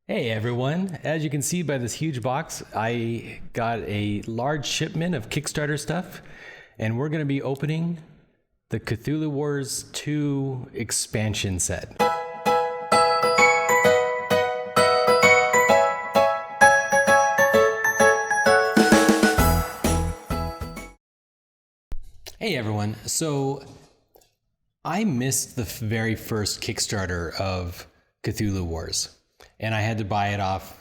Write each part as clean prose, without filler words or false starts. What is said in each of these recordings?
Hey everyone, as you can see by this huge box, I got a large shipment of Kickstarter stuff, and we're going to be opening the Cthulhu Wars 2 expansion set. Hey everyone, so I missed the very first Kickstarter of Cthulhu Wars. And I had to buy it off.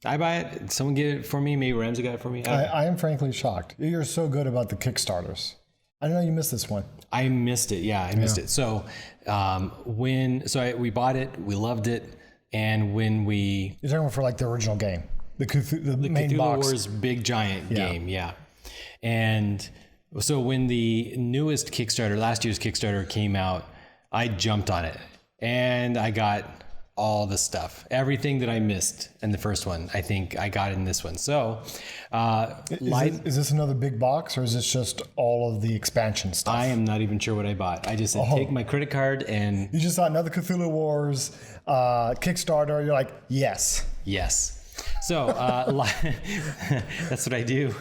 I buy it. Someone get it for me. Maybe Ramsey got it for me. I am frankly shocked. You're so good about the Kickstarters. I didn't know you missed this one. I missed it. Yeah, I missed it. So we bought it. We loved it. And when we... You're talking about for like the original game. The main Cthulhu box. Wars big giant game. Yeah. And so when the newest Kickstarter, last year's Kickstarter came out, I jumped on it. And I got... all the stuff, everything that I missed in the first one, I think I got in this one. So, is this another big box, or is this just all of the expansion stuff? I am not even sure what I bought. I just said, take my credit card and... You just saw another Cthulhu Wars Kickstarter. You're like, yes. So, that's what I do.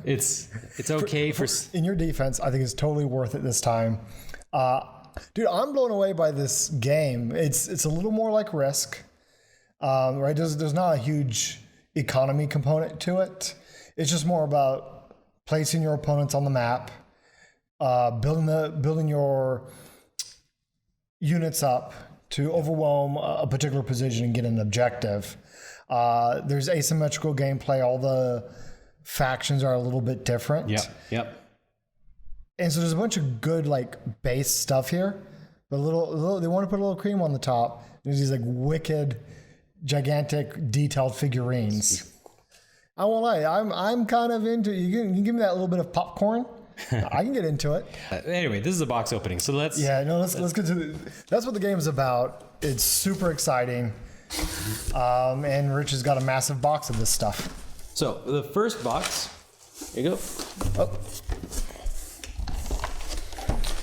It's okay for... In your defense, I think it's totally worth it this time. Dude, I'm blown away by this game. It's a little more like Risk, right? There's not a huge economy component to it. It's just more about placing your opponents on the map, building your units up to overwhelm a particular position and get an objective. There's asymmetrical gameplay. All the factions are a little bit different. Yep. And so there's a bunch of good like base stuff here, but they want to put a little cream on the top. There's these like wicked, gigantic, detailed figurines. I won't lie, I'm kind of into. You can give me that little bit of popcorn. I can get into it. Anyway, this is a box opening, so let's get to. That's what the game is about. It's super exciting, and Rich has got a massive box of this stuff. So the first box. Here you go.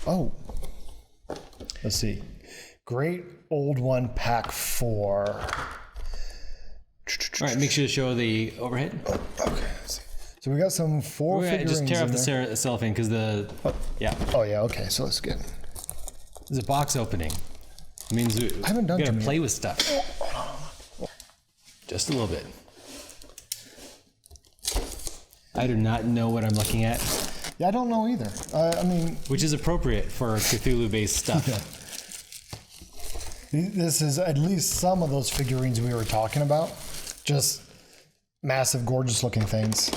Oh, let's see. Great Old One Pack 4. All right, make sure to show the overhead. Okay. So we got some four figurines. Just tear off the cellophane because the... Yeah. Oh, yeah. Okay, so let's get... It's a box opening. It means we gotta play with stuff. Just a little bit. I do not know what I'm looking at. Yeah, I don't know either. Which is appropriate for Cthulhu-based stuff. Yeah. This is at least some of those figurines we were talking about. Just massive, gorgeous-looking things.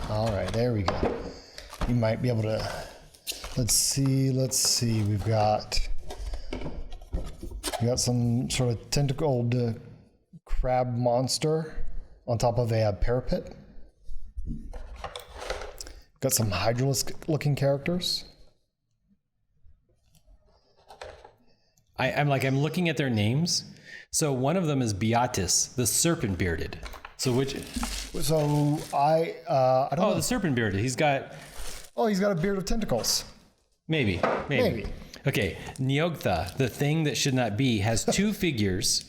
All right, there we go. You might be able to... Let's see. We've got some sort of tentacled crab monster on top of a parapet. Got some Hydralisk-looking characters. I'm looking at their names. So one of them is Beatus, the serpent-bearded. So which? So I don't know. Oh, the serpent-bearded. He's got a beard of tentacles. Maybe. Okay, Yog-Sothoth, the thing that should not be, has two figures.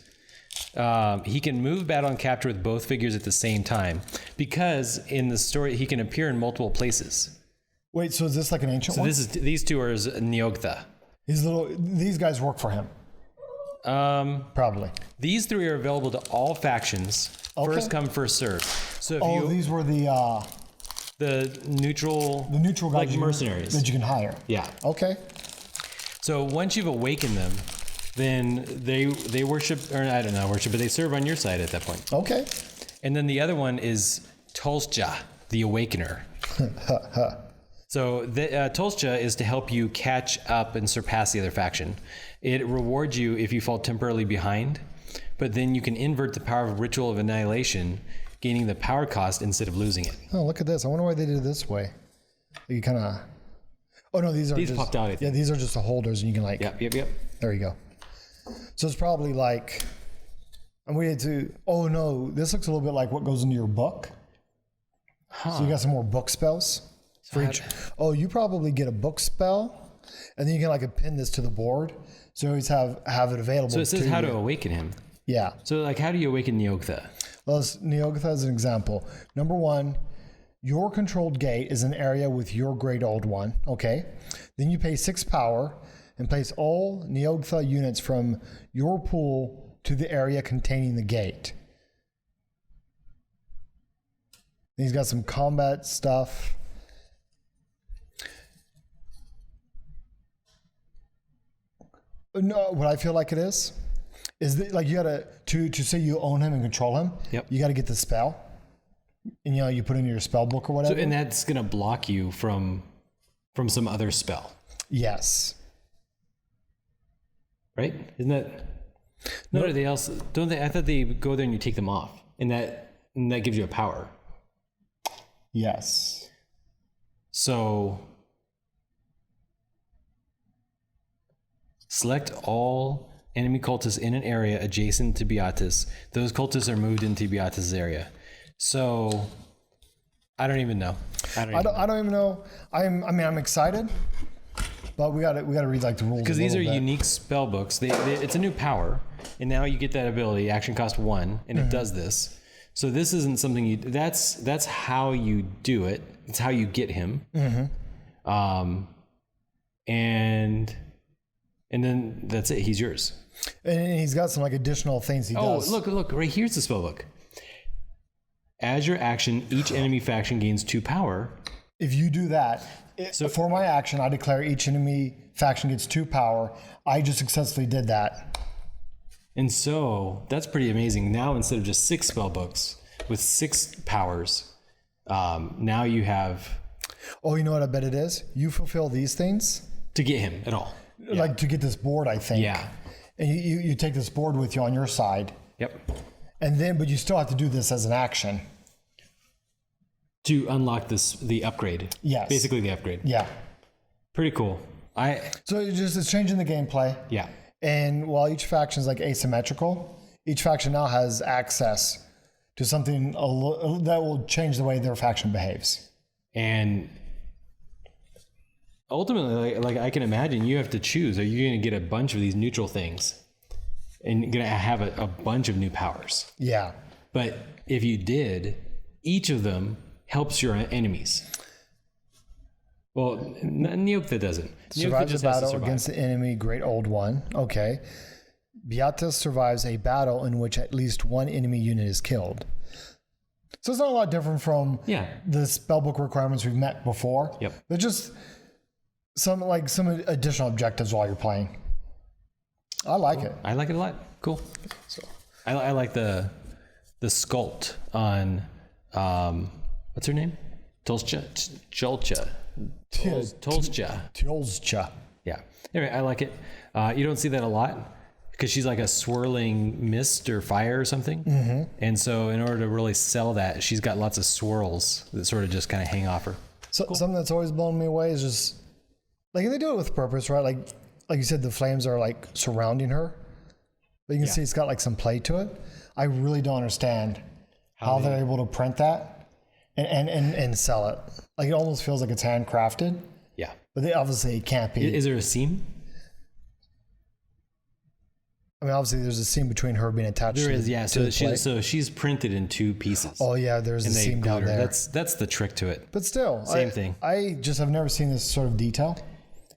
He can move, battle, and capture with both figures at the same time because in the story he can appear in multiple places. Wait, so is this like an ancient one? So these two are Yog-Sothoth. These guys work for him. Probably. These three are available to all factions. Okay. First come, first serve. So if these were the neutral guys, like mercenaries that you can hire. Yeah. Okay. So once you've awakened them, then they worship, or I don't know, worship, but they serve on your side at that point. Okay. And then the other one is Tcho-Tcho, the Awakener. So Tcho-Tcho is to help you catch up and surpass the other faction. It rewards you if you fall temporarily behind, but then you can invert the power of Ritual of Annihilation, gaining the power cost instead of losing it. Oh, look at this. I wonder why they did it this way. You kind of... Oh, no, these popped out, I think. Yeah, these are just the holders, and you can like... Yep. There you go. So it's probably like... And we had to... Oh, no, this looks a little bit like what goes into your book. Huh. So you got some more book spells. For each. Oh, you probably get a book spell and then you can like pin this to the board, so you always have it available. So it says how to awaken him. Yeah. So like, how do you awaken Yog-Sothoth? Well, Yog-Sothoth as an example. Number one, your controlled gate is an area with your Great Old One. Okay. Then you pay 6 power and place all Yog-Sothoth units from your pool to the area containing the gate. Then he's got some combat stuff. No, what I feel like it is that like you gotta to say you own him and control him. Yep. You gotta get the spell, and you put it in your spell book or whatever. So, and that's gonna block you from some other spell. Yes. Right? Isn't that? No, they also don't. They? I thought they go there and you take them off, and that gives you a power. Yes. So select all enemy cultists in an area adjacent to Beatus. Those cultists are moved into Beatus' area. So I don't even know. I don't even know. I'm excited, but we gotta read like the rules because these are unique spell books. It's a new power, and now you get that ability. Action cost 1, and it does this. So this isn't something you. That's how you do it. It's how you get him. And then that's it. He's yours. And he's got some like additional things he does. Oh, look! Right here's the spellbook. As your action, each enemy faction gains 2 power. If you do that, for my action, I declare each enemy faction gets 2 power. I just successfully did that. And so that's pretty amazing. Now instead of just 6 spellbooks with 6 powers, now you have. Oh, you know what I bet it is? You fulfill these things to get him at all. Like to get this board, I think. Yeah. And you take this board with you on your side. Yep. But you still have to do this as an action. To unlock the upgrade. Yes. Basically the upgrade. Yeah. Pretty cool. So it's changing the gameplay. Yeah. And while each faction is like asymmetrical, each faction now has access to something that will change the way their faction behaves. And ultimately, like I can imagine, you have to choose. Are you going to get a bunch of these neutral things and going to have a bunch of new powers? Yeah. But if you did, each of them helps your enemies. Well, Yog-Sothoth doesn't. Survives a battle against the enemy Great Old One. Okay. Beatus survives a battle in which at least one enemy unit is killed. So it's not a lot different from the spellbook requirements we've met before. Yep. They're just some additional objectives while you're playing. I like it. I like it a lot. Cool. So I like the sculpt on what's her name? Tcho-Tcho. Tcho-Tcho. Yeah. Anyway, I like it. You don't see that a lot because she's like a swirling mist or fire or something. Mm-hmm. And so in order to really sell that, she's got lots of swirls that sort of just kind of hang off her. So cool. Something that's always blown me away is just like they do it with purpose, right? Like you said, the flames are like surrounding her. But you can see it's got like some play to it. I really don't understand how they're able to print that and sell it. Like it almost feels like it's handcrafted. Yeah. But obviously it can't be. Is there a seam? I mean, obviously there's a seam between her being attached. There is, yeah. So she's printed in 2 pieces. Oh yeah, there's a seam down there. That's the trick to it. But still, same thing. I just have never seen this sort of detail,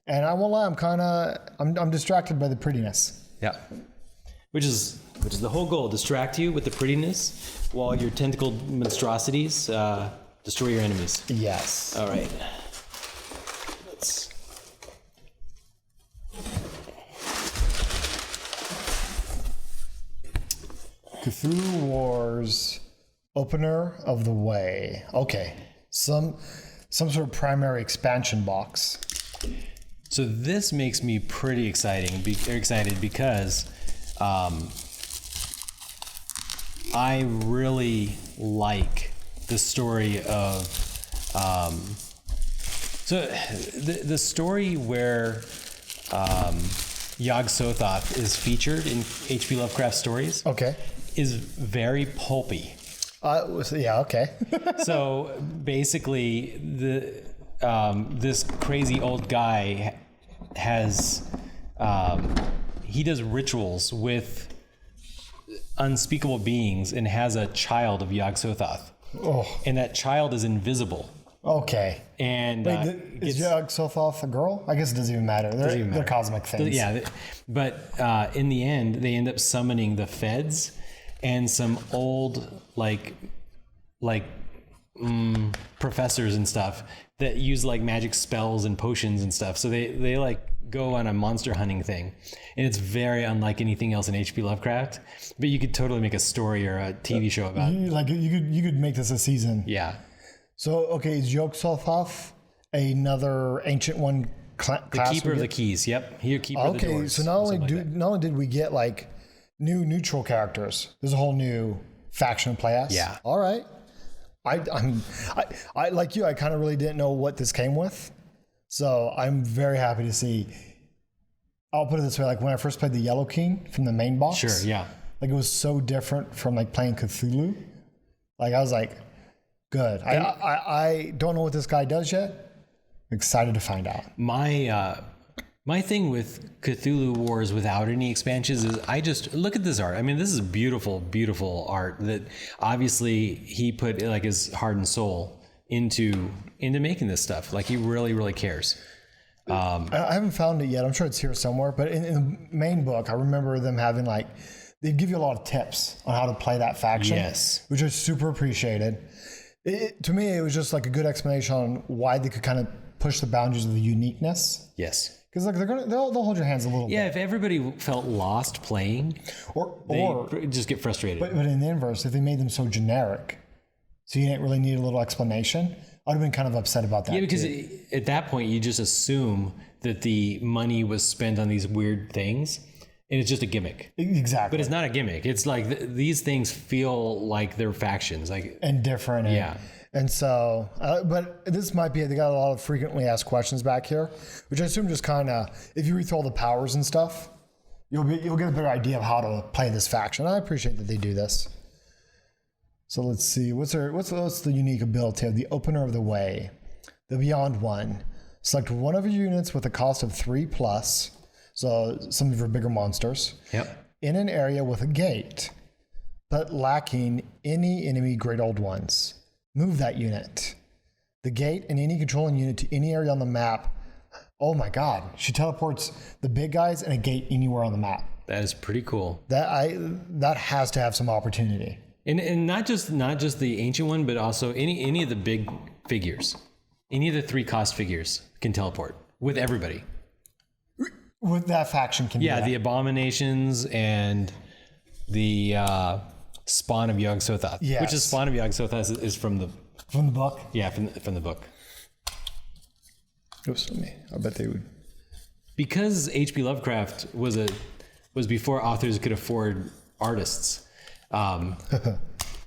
and I won't lie, I'm distracted by the prettiness. Yeah, which is the whole goal: distract you with the prettiness while your tentacled monstrosities destroy your enemies. Yes. All right. Cthulhu Wars Opener of the Way. Okay. Some sort of primary expansion box. So this makes me pretty excited because I really like the story of the story where Yog-Sothoth is featured in H.P. Lovecraft stories. Okay. Is very pulpy. Yeah, okay. So basically, this crazy old guy has he does rituals with unspeakable beings and has a child of Yog-Sothoth. Oh. And that child is invisible. Okay. And is Yog-Sothoth a girl? I guess it doesn't even matter. They're cosmic things. Yeah, but in the end, they end up summoning the feds and some old professors and stuff that use like magic spells and potions and stuff. So they like go on a monster hunting thing, and it's very unlike anything else in H.P. Lovecraft. But you could totally make a story or a TV show about it. Like you could make this a season. Yeah. So okay, is Yog-Sothoth another ancient one? The keeper of the keys. Yep. Here, keeper of the doors. So not only did we get like new neutral characters, there's a whole new faction to play as. Yeah. All right. I like you. I kind of really didn't know what this came with, so I'm very happy to see. I'll put it this way: like when I first played the Yellow King from the main box. Sure. Yeah. Like it was so different from like playing Cthulhu. Like I was like, good. I don't know what this guy does yet. I'm excited to find out. My thing with Cthulhu Wars without any expansions is I just look at this art. I mean, this is beautiful, beautiful art that obviously he put like his heart and soul into making this stuff. Like he really, really cares. I haven't found it yet. I'm sure it's here somewhere. But in the main book, I remember them having like, they'd give you a lot of tips on how to play that faction. Yes. Which I super appreciated. To me, it was just like a good explanation on why they could kind of push the boundaries of the uniqueness. Yes. Because like they'll hold your hands a little bit. Yeah, if everybody felt lost playing, or just get frustrated. But in the inverse, if they made them so generic, so you didn't really need a little explanation, I'd have been kind of upset about that. Yeah, because at that point you just assume that the money was spent on these weird things, and it's just a gimmick. Exactly. But it's not a gimmick. It's like these things feel like they're factions, like and different. Yeah. And so, but this might be, they got a lot of frequently asked questions back here, which I assume just kind of, if you read through all the powers and stuff, you'll get a better idea of how to play this faction. I appreciate that they do this. So let's see, what's the unique ability of the Opener of the Way, the Beyond One. Select one of your units with a cost of 3+, so some of your bigger monsters, in an area with a gate, but lacking any enemy Great Old Ones. Move that unit. The gate and any controlling unit to any area on the map. Oh my God. She teleports the big guys and a gate anywhere on the map. That is pretty cool. That has to have some opportunity. And not just the ancient one, but also any of the big figures. Any of the 3 cost figures can teleport with everybody. With that faction can do that. The abominations and the Spawn of Yog-Sothoth. Yes. Which is Spawn of Yog-Sothoth is from the book? Yeah, from the book. Oops, I bet they would. Because H.P. Lovecraft was before authors could afford artists.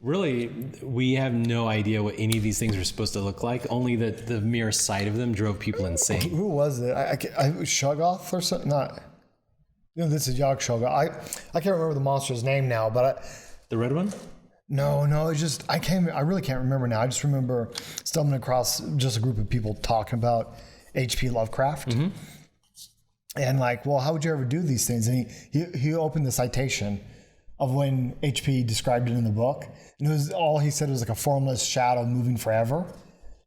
Really, we have no idea what any of these things were supposed to look like. Only that the mere sight of them drove people insane. Who was it? I Shoggoth or something? Not. This is Yog-Sothoth. I can't remember the monster's name now, but The red one? No, it's just I really can't remember now. I just remember stumbling across just a group of people talking about H.P. Lovecraft. Mm-hmm. And like, well, how would you ever do these things? And he opened the citation of when H.P. described it in the book. And it was all he said was like a formless shadow moving forever.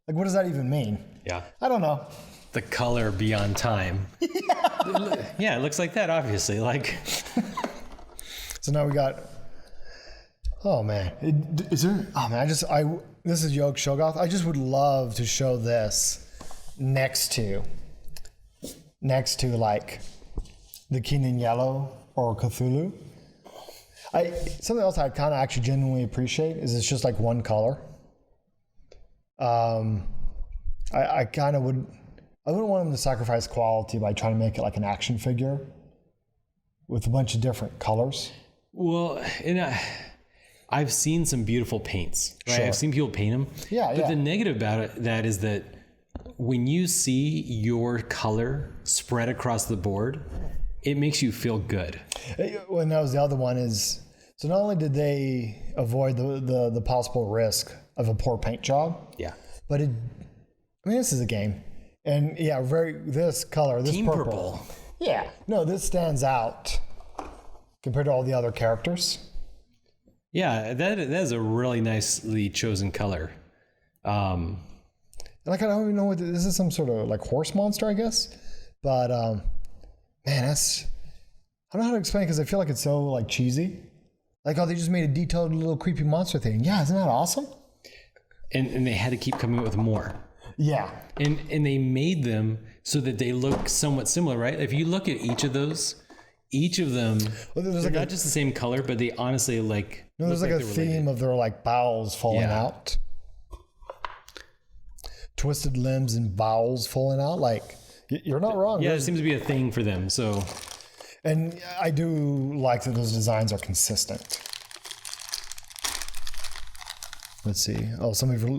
Like, what does that even mean? Yeah. I don't know. The color beyond time. Yeah, it looks like that, obviously. Like. So now we got. Oh man, this is Yog-Sothoth. I just would love to show this next to like the King in Yellow or Cthulhu. Something else I kind of actually genuinely appreciate is it's just like one color. I wouldn't want them to sacrifice quality by trying to make it like an action figure with a bunch of different colors. Well, I've seen some beautiful paints. Right? Sure. I've seen people paint them. But the negative about that is that when you see your color spread across the board, it makes you feel good. Well, that was the other one is, so not only did they avoid the possible risk of a poor paint job, yeah, but this is a game. And yeah, this color, this Team purple. purple. Yeah. No, this stands out compared to all the other characters. Yeah, that is a really nicely chosen color. Like, I don't even know what this is, some sort of like horse monster, I guess. But man, I don't know how to explain it because I feel like it's so like cheesy. Like, oh, they just made a detailed little creepy monster thing. Yeah, isn't that awesome? And they had to keep coming up with more. Yeah. And they made them so that they look somewhat similar, right? If you look at each of them, they're not just the same color, but they honestly like. No, there's like a theme of their like bowels falling out. Twisted limbs and bowels falling out. Like, you're not wrong. Yeah, there seems to be a thing for them. So, and I do like that those designs are consistent. Let's see. Oh, some of your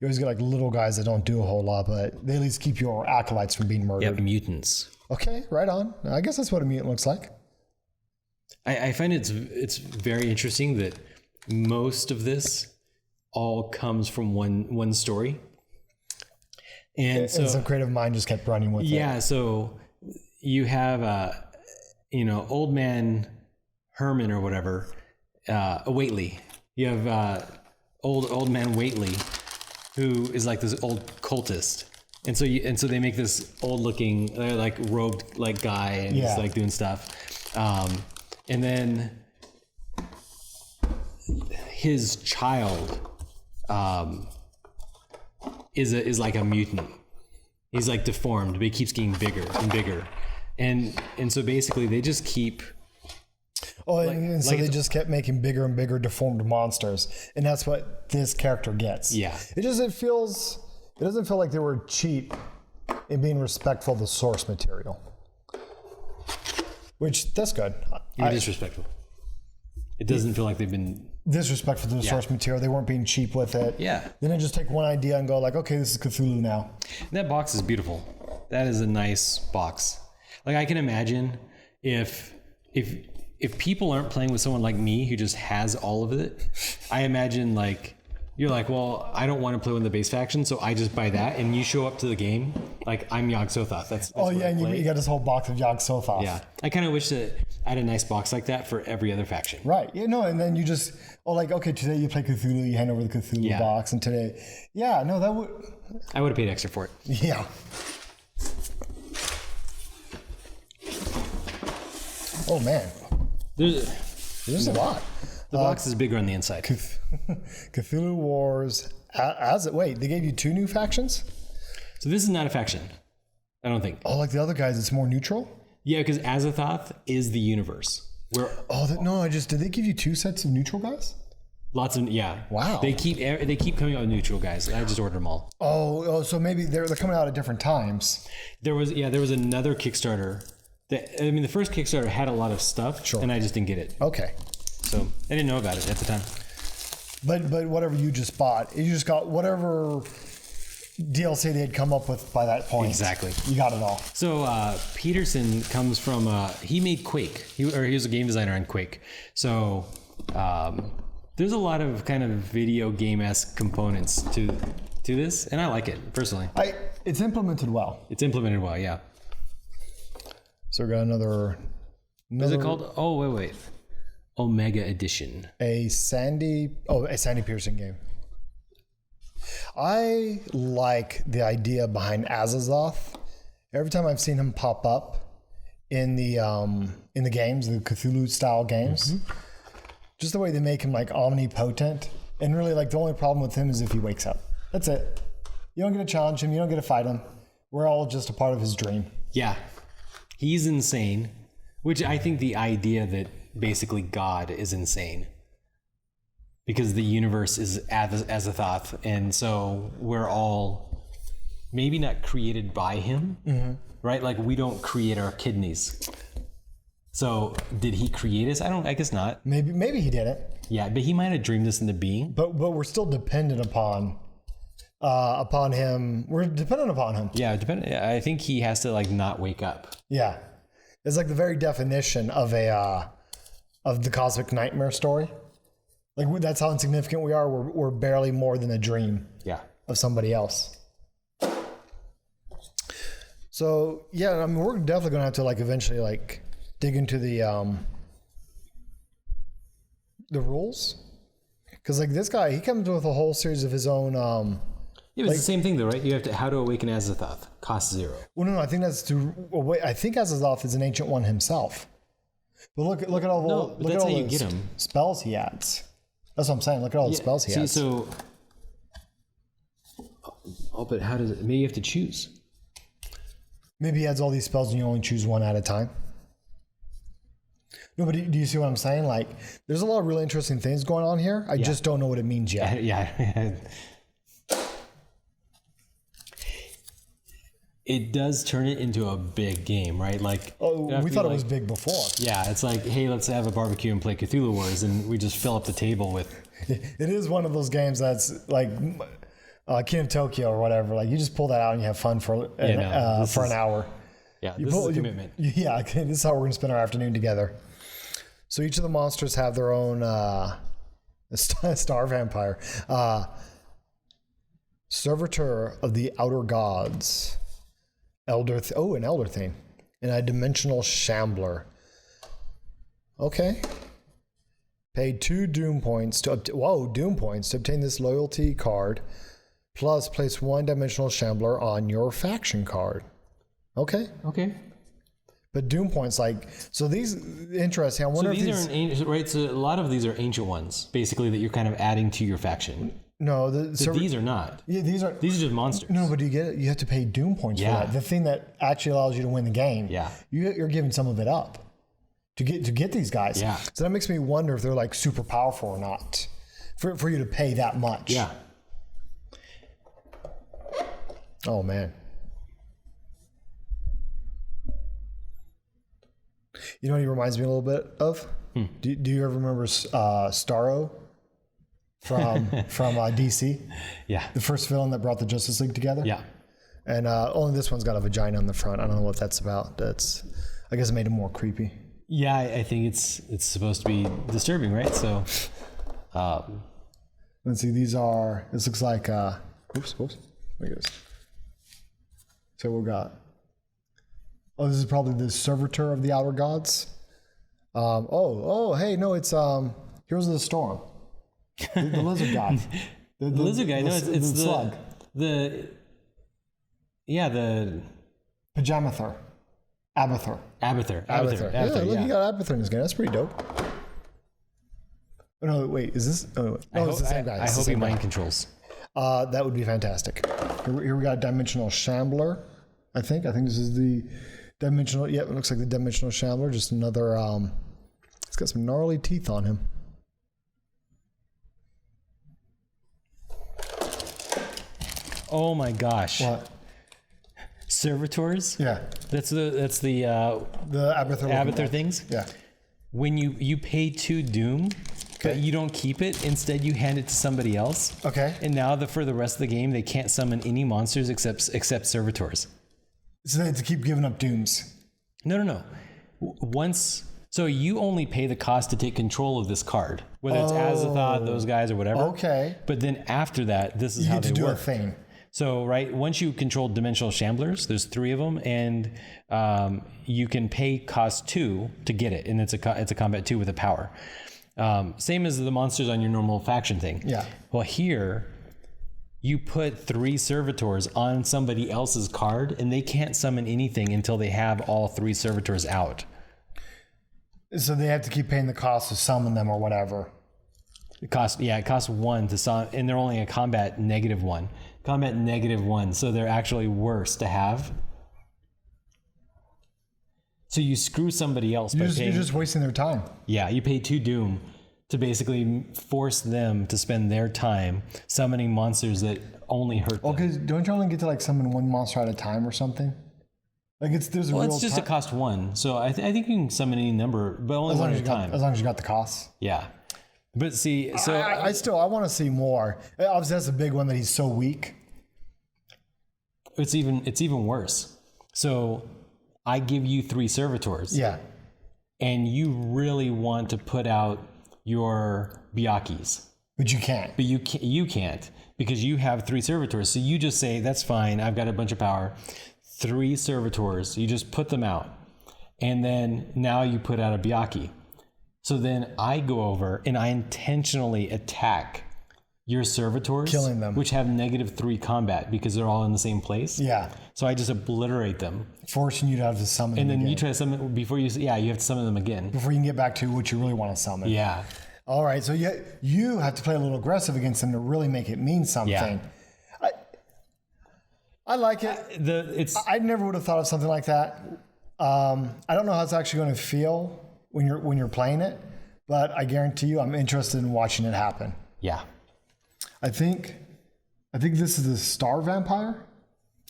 you always get like little guys that don't do a whole lot, but they at least keep your acolytes from being murdered. Yeah, mutants. Okay, right on. I guess that's what a mutant looks like. I find it's very interesting that most of this all comes from one story. And so some creative mind just kept running with it. Yeah, so you have old man Herman or whatever, Waitley. You have old man Waitley, who is like this old cultist. And so they make this old looking like robed like guy and he's like doing stuff. And then his child is like a mutant. He's like deformed, but he keeps getting bigger and bigger. And so basically they just keep they just kept making bigger and bigger deformed monsters. And that's what this character gets. Yeah. It doesn't feel like they were cheap in being respectful of the source material. Which, that's good. You're disrespectful. It doesn't feel like they've been disrespectful to the source material. They weren't being cheap with it. Yeah. They didn't just take one idea and go like, okay, this is Cthulhu now. And that box is beautiful. That is a nice box. Like, I can imagine if people aren't playing with someone like me who just has all of it, I imagine like you're like, well, I don't want to play with the base faction, so I just buy that, and you show up to the game like I'm Yog-Sothoth. That's and you got this whole box of Yog-Sothoth. Yeah, I kind of wish that I had a nice box like that for every other faction. Right. Yeah. No. And then you just okay, today you play Cthulhu, you hand over the Cthulhu box, and today, I would have paid extra for it. Yeah. Oh man, there's a lot. The box is bigger on the inside. Cthulhu Wars. They gave you 2 new factions? So this is not a faction, I don't think. Oh, like the other guys, it's more neutral? Yeah, because Azathoth is the universe. Did they give you 2 sets of neutral guys? Lots of, Wow. They keep coming out with neutral guys. I just ordered them all. So maybe they're coming out at different times. There was another Kickstarter. The first Kickstarter had a lot of stuff, and I just didn't get it. Okay. So I didn't know about it at the time. But whatever you just bought, you just got whatever DLC they had come up with by that point. Exactly. You got it all. So Peterson comes from he made Quake. He was a game designer on Quake. So there's a lot of kind of video game-esque components to this, and I like it personally. It's implemented well. It's implemented well, yeah. So we got another. What is it called? Oh wait. Omega Edition. A Sandy Peterson game. I like the idea behind Yog-Sothoth. Every time I've seen him pop up in the games, the Cthulhu style games, just the way they make him like omnipotent, and really like the only problem with him is if he wakes up. That's it. You don't get to challenge him. You don't get to fight him. We're all just a part of his dream. Yeah, he's insane. Which I think the idea that basically God is insane, because the universe is Azathoth, and so we're all maybe not created by him, right? Like we don't create our kidneys. So did he create us? I guess not. Maybe he didn't. Yeah, but he might have dreamed us into being. But we're still dependent upon him. We're dependent upon him. Yeah, I think he has to like not wake up. Yeah, it's like the very definition of the cosmic nightmare story. Like that's how insignificant we are. We're barely more than a dream. Yeah. Of somebody else. So yeah, I mean, we're definitely gonna have to like eventually like dig into the rules, because like this guy, he comes with a whole series of his own. Yeah, it's the same thing though, right? You have to how to awaken Yog-Sothoth, cost 0. Well, no, I think that's I think Yog-Sothoth is an ancient one himself. But look at all but that's how you get him. Spells he adds. That's what I'm saying. Look at all the spells he adds. So, but how does it? Maybe you have to choose. Maybe he adds all these spells and you only choose one at a time. No, but do you see what I'm saying? Like, there's a lot of really interesting things going on here. I just don't know what it means yet. Yeah. It does turn it into a big game, right? Like, we thought it was big before. Yeah, it's like, hey, let's have a barbecue and play Cthulhu Wars, and we just fill up the table with. It is one of those games that's like King of Tokyo or whatever. Like, you just pull that out and you have fun for an hour. Yeah, this is a commitment. Yeah, this is how we're going to spend our afternoon together. So each of the monsters have their own star vampire. Servitor of the Outer Gods. An Elder theme. And a Dimensional Shambler. Okay. Pay 2 Doom points to obtain this loyalty card. Plus, place 1 Dimensional Shambler on your faction card. Okay. But Doom points, like, so these, interesting. I wonder if these are ancient, right? So a lot of these are ancient ones, basically, that you're kind of adding to your faction. No, these are not. Yeah, these are just monsters. No, but you get it. You have to pay Doom points for that. The thing that actually allows you to win the game. Yeah, you're giving some of it up to get these guys. Yeah. So that makes me wonder if they're like super powerful or not, for you to pay that much. Yeah. Oh man. You know what he reminds me a little bit of? Do you ever remember Starro from DC? Yeah. The first villain that brought the Justice League together? Yeah. And only this one's got a vagina on the front. I don't know what that's about. I guess it made it more creepy. Yeah, I think it's supposed to be disturbing, right? So let's see, this looks like oops. Look at this. So we got this is probably the Servitor of the Outer Gods. Hey, no, it's Heroes of the Storm. The lizard guy. The lizard guy. No, it's the slug. The Pajamathur. Abathur. Yeah, look, you got Abathur in this game. That's pretty dope. Oh, no, wait, is this? Oh, no, it's the same guy. I hope he mind controls. That would be fantastic. Here we got a Dimensional Shambler. I think this is the Dimensional. Yeah, it looks like the Dimensional Shambler. Just another. It's got some gnarly teeth on him. Oh my gosh! What? Servitors? Yeah. That's the Abathur things? Yeah. When you pay 2 Doom, but you don't keep it, instead you hand it to somebody else. Okay. And now for the rest of the game, they can't summon any monsters except servitors. So they have to keep giving up Dooms. No. So you only pay the cost to take control of this card, whether it's Yog-Sothoth, those guys, or whatever. Okay. But then after that, this is how they work. You get to do a thing. So, right, once you control Dimensional Shamblers, there's 3 of them, and you can pay cost 2 to get it, and it's a combat 2 with a power. Same as the monsters on your normal faction thing. Yeah. Well, here, you put 3 servitors on somebody else's card, and they can't summon anything until they have all 3 servitors out. So they have to keep paying the cost to summon them or whatever. It costs 1 to summon, and they're only a combat -1. Combat -1, so they're actually worse to have. So you screw somebody else by paying. You're just wasting their time. Yeah, you pay 2 Doom to basically force them to spend their time summoning monsters that only hurt them. Okay, don't you only get to like summon 1 monster at a time or something? Like it's just a cost 1. So I think you can summon any number, but only one at a time. As long as you got the costs. Yeah. But see, so I want to see more. Obviously, that's a big one that he's so weak. It's even worse. So I give you 3 servitors. Yeah. And you really want to put out your Byakis. But you can't. But you can't because you have 3 servitors. So you just say, that's fine. I've got a bunch of power. 3 servitors. You just put them out. And then now you put out a Byakhee. So then I go over and I intentionally attack your servitors, killing them, which have -3 combat because they're all in the same place. Yeah. So I just obliterate them, forcing you to have to summon and them then again. you try to summon before you. Yeah, you have to summon them again before you can get back to what you really want to summon. Yeah. All right. So you have to play a little aggressive against them to really make it mean something. Yeah. I like it. I never would have thought of something like that. I don't know how it's actually going to feel when you're playing it, but I guarantee you, I'm interested in watching it happen. Yeah. I think this is the Star Vampire.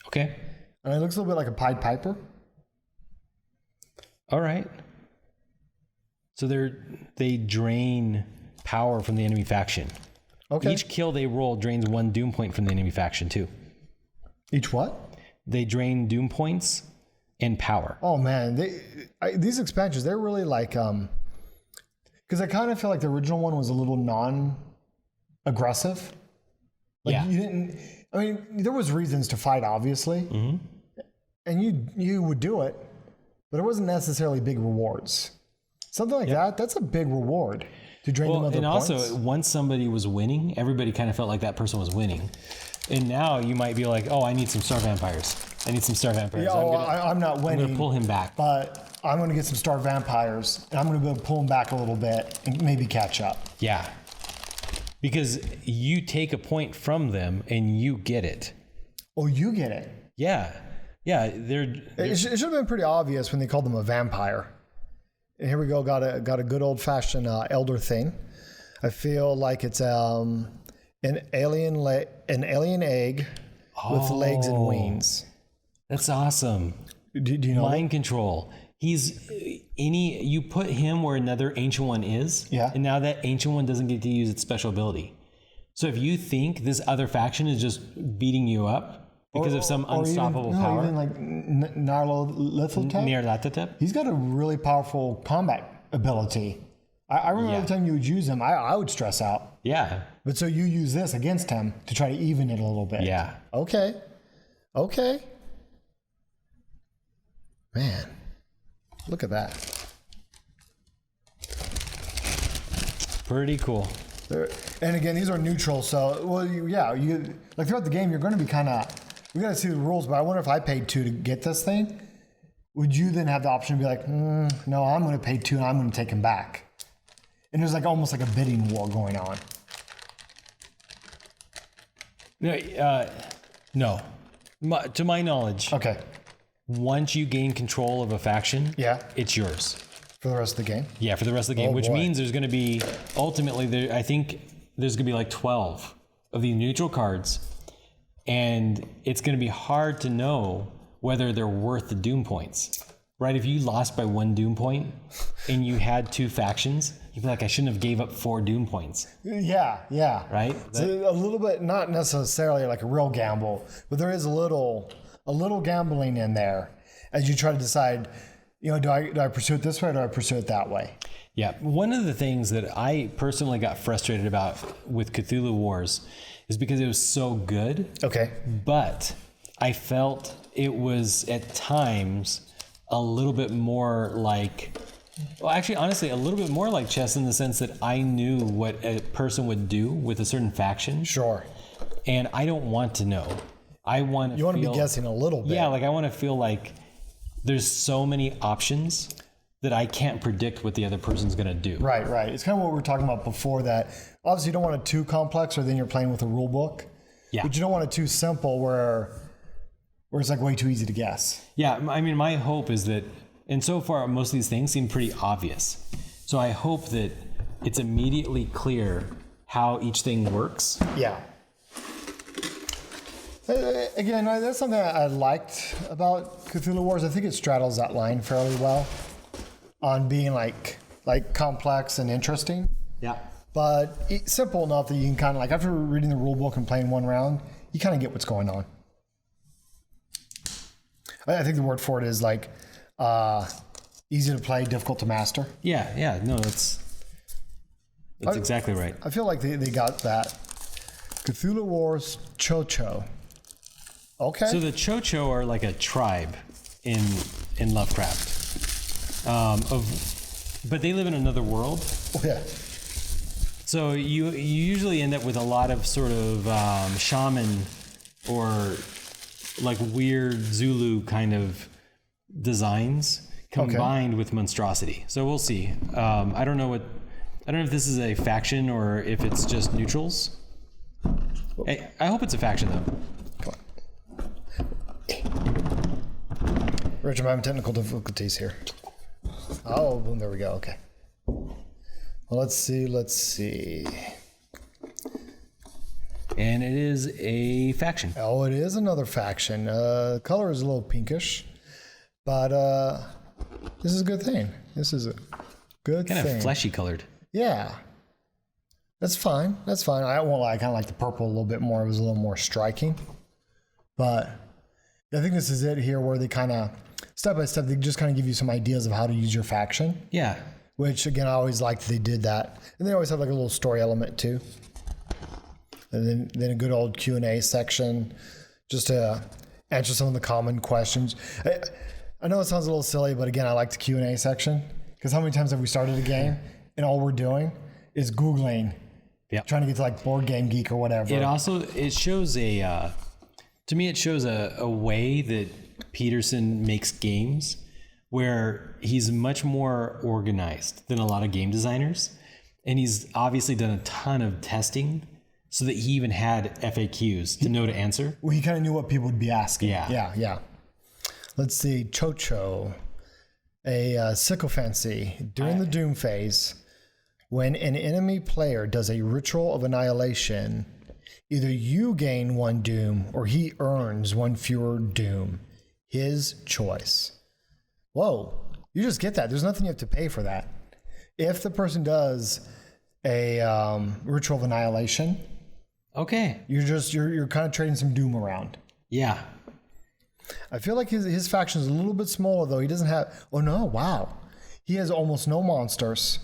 Okay. And it looks a little bit like a Pied Piper. All right. So they drain power from the enemy faction. Okay. Each kill they roll drains 1 doom point from the enemy faction too. Each what? They drain doom points and power. Oh man, these expansions, they're really like because I kind of feel like the original one was a little non-aggressive. Like yeah. You didn't. I mean, there was reasons to fight, obviously, Mm-hmm. and you would do it, but it wasn't necessarily big rewards. Something like that, that's a big reward to drain them other points. And also, once somebody was winning, everybody kind of felt like that person was winning. And now you might be like, oh, I need some Star Vampires. I need some Star Vampires. Yeah, I'm not winning. I'm going to pull him back. But I'm going to get some Star Vampires, and I'm going to be able to pull him back a little bit and maybe catch up. Yeah. Because you take a point from them and you get it. Oh, you get it. Yeah. Yeah. It should have been pretty obvious when they called them a vampire. And here we go. Got a good old fashioned elder thing. I feel like it's an alien egg with legs and wings. That's awesome. Do you know mind control? You put him where another ancient one is. Yeah. And now that ancient one doesn't get to use its special ability. So if you think this other faction is just beating you up because of some unstoppable power. Even like Nyarlathotep? He's got a really powerful combat ability. I remember every time you would use him, I would stress out. Yeah. But so you use this against him to try to even it a little bit. Yeah. Okay. Man, look at that. Pretty cool. And again, these are neutral, so you like throughout the game, you're going to be we got to see the rules. But I wonder if I paid 2 to get this thing, would you then have the option to be like, no, I'm going to pay 2 and I'm going to take him back? And there's like almost like a bidding war going on. No. To my knowledge. Okay. Once you gain control of a faction, it's yours. For the rest of the game? Yeah, for the rest of the game, which means there's going to be, ultimately, I think there's going to be like 12 of these neutral cards, and it's going to be hard to know whether they're worth the doom points, right? If you lost by 1 doom point and you had 2 factions, you'd be like, I shouldn't have gave up 4 doom points. Yeah. Right? It's a little bit, not necessarily like a real gamble, but there is a little gambling in there as you try to decide, do I pursue it this way or do I pursue it that way? Yeah. One of the things that I personally got frustrated about with Cthulhu Wars is because it was so good. Okay. But I felt it was at times a little bit more like, honestly, a little bit more like chess in the sense that I knew what a person would do with a certain faction. Sure. And I don't want to know. You want to be guessing a little bit. Yeah, I want to feel like there's so many options that I can't predict what the other person's going to do. Right. It's kind of what we were talking about before, that obviously you don't want it too complex or then you're playing with a rule book. Yeah. But you don't want it too simple where it's like way too easy to guess. Yeah, I mean, my hope is that, and so far most of these things seem pretty obvious. So I hope that it's immediately clear how each thing works. Yeah. Again, that's something I liked about Cthulhu Wars. I think it straddles that line fairly well on being like complex and interesting. Yeah. But simple enough that you can kind of after reading the rule book and playing 1 round, you kind of get what's going on. I think the word for it is easy to play, difficult to master. Yeah. No, that's exactly right. I feel like they got that. Cthulhu Wars Tcho-Tcho Okay. So the Tcho-Tcho are like a tribe in Lovecraft, but they live in another world. Yeah. So you usually end up with a lot of sort of shaman or like weird Zulu kind of designs combined with monstrosity. So we'll see. I don't know if this is a faction or if it's just neutrals. I hope it's a faction though. Rich, I'm having technical difficulties here. Oh, boom, there we go. Okay. Well, let's see. And it is a faction. Oh, it is another faction. Color is a little pinkish, but this is a good thing. This is a good thing. Kind of fleshy colored. Yeah. That's fine. I won't lie. I kind of like the purple a little bit more. It was a little more striking. But I think this is it here where they kind of, step by step, they just kind of give you some ideas of how to use your faction. Yeah. Which, again, I always liked they did that. And they always have like a little story element, too. And then a good old Q&A section just to answer some of the common questions. I know it sounds a little silly, but again, I like the Q&A section. Because how many times have we started a game and all we're doing is Googling, trying to get to like Board Game Geek or whatever. It shows to me, it shows a way that Peterson makes games where he's much more organized than a lot of game designers. And he's obviously done a ton of testing so that he even had FAQs to know to answer. Well, he kind of knew what people would be asking. Yeah. Let's see. Tcho-Tcho, a sycophancy. During the Doom phase, when an enemy player does a ritual of annihilation, either you gain 1 doom or he earns 1 fewer doom. His choice. Whoa, you just get that. There's nothing you have to pay for that. If the person does a ritual of annihilation, okay, you're kind of trading some doom around. Yeah. I feel like his faction is a little bit smaller though. He doesn't have. Oh no! Wow, he has almost no monsters,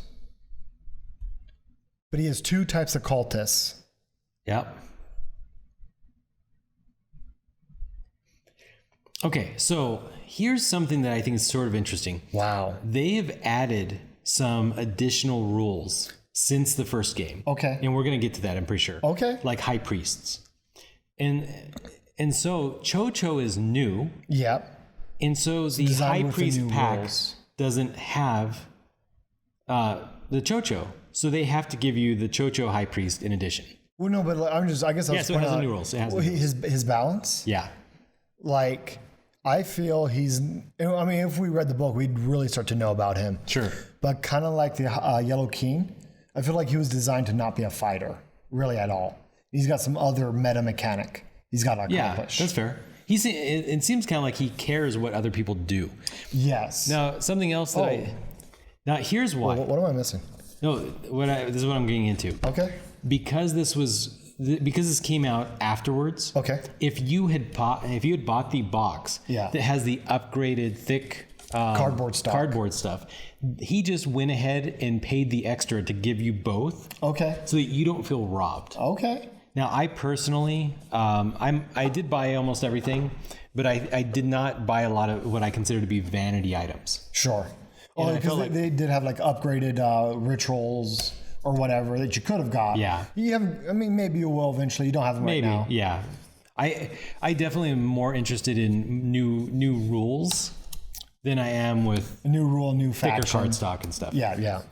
but he has 2 types of cultists. Yep. Okay, so here's something that I think is sort of interesting. Wow. They've added some additional rules since the first game. Okay. And we're going to get to that, I'm pretty sure. Okay. Like high priests. And so Tcho-Tcho is new. Yep. And so the high priest pack doesn't have the Tcho-Tcho. So they have to give you the Tcho-Tcho high priest in addition. Well, no, but I guess I was so it has the new rules. It has his balance. Yeah. Like, I feel if we read the book, we'd really start to know about him. Sure. But kind of like the Yellow King, I feel like he was designed to not be a fighter, really at all. He's got some other meta mechanic he's got to accomplish. Yeah, that's fair. It seems kind of like he cares what other people do. Yes. Now, something else that now here's why. What am I missing? No, this is what I'm getting into. Okay. Because this came out afterwards. Okay. If you had bought the box that has the upgraded thick cardboard stuff, he just went ahead and paid the extra to give you both. Okay. So that you don't feel robbed. Okay. Now, I personally, I did buy almost everything, but I did not buy a lot of what I consider to be vanity items. Sure. Oh, because they did have like upgraded rituals or whatever that you could have got. Yeah. You haven't. I mean, maybe you will eventually. You don't have them right now. Yeah. I definitely am more interested in new rules than I am with a new rule, new faction, thicker cardstock and stuff. Yeah.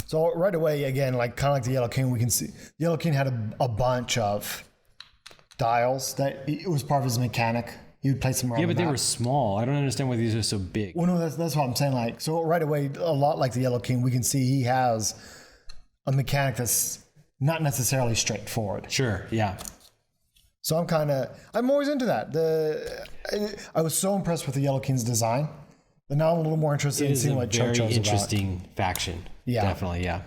So right away, again, like kind of like the Yellow King, we can see Yellow King had a bunch of dials that it was part of his mechanic. He would place them around. Yeah, but the they map. were small. I don't understand why these are so big. Well, no, that's what I'm saying. Like, so right away, a lot like the Yellow King, we can see he has a mechanic that's not necessarily straightforward. Sure. Yeah. So I'm always into that. I was so impressed with the Yellow King's design, but now I'm a little more interested in seeing what Tcho-Tcho's about. Very interesting faction. Yeah, definitely. Yeah.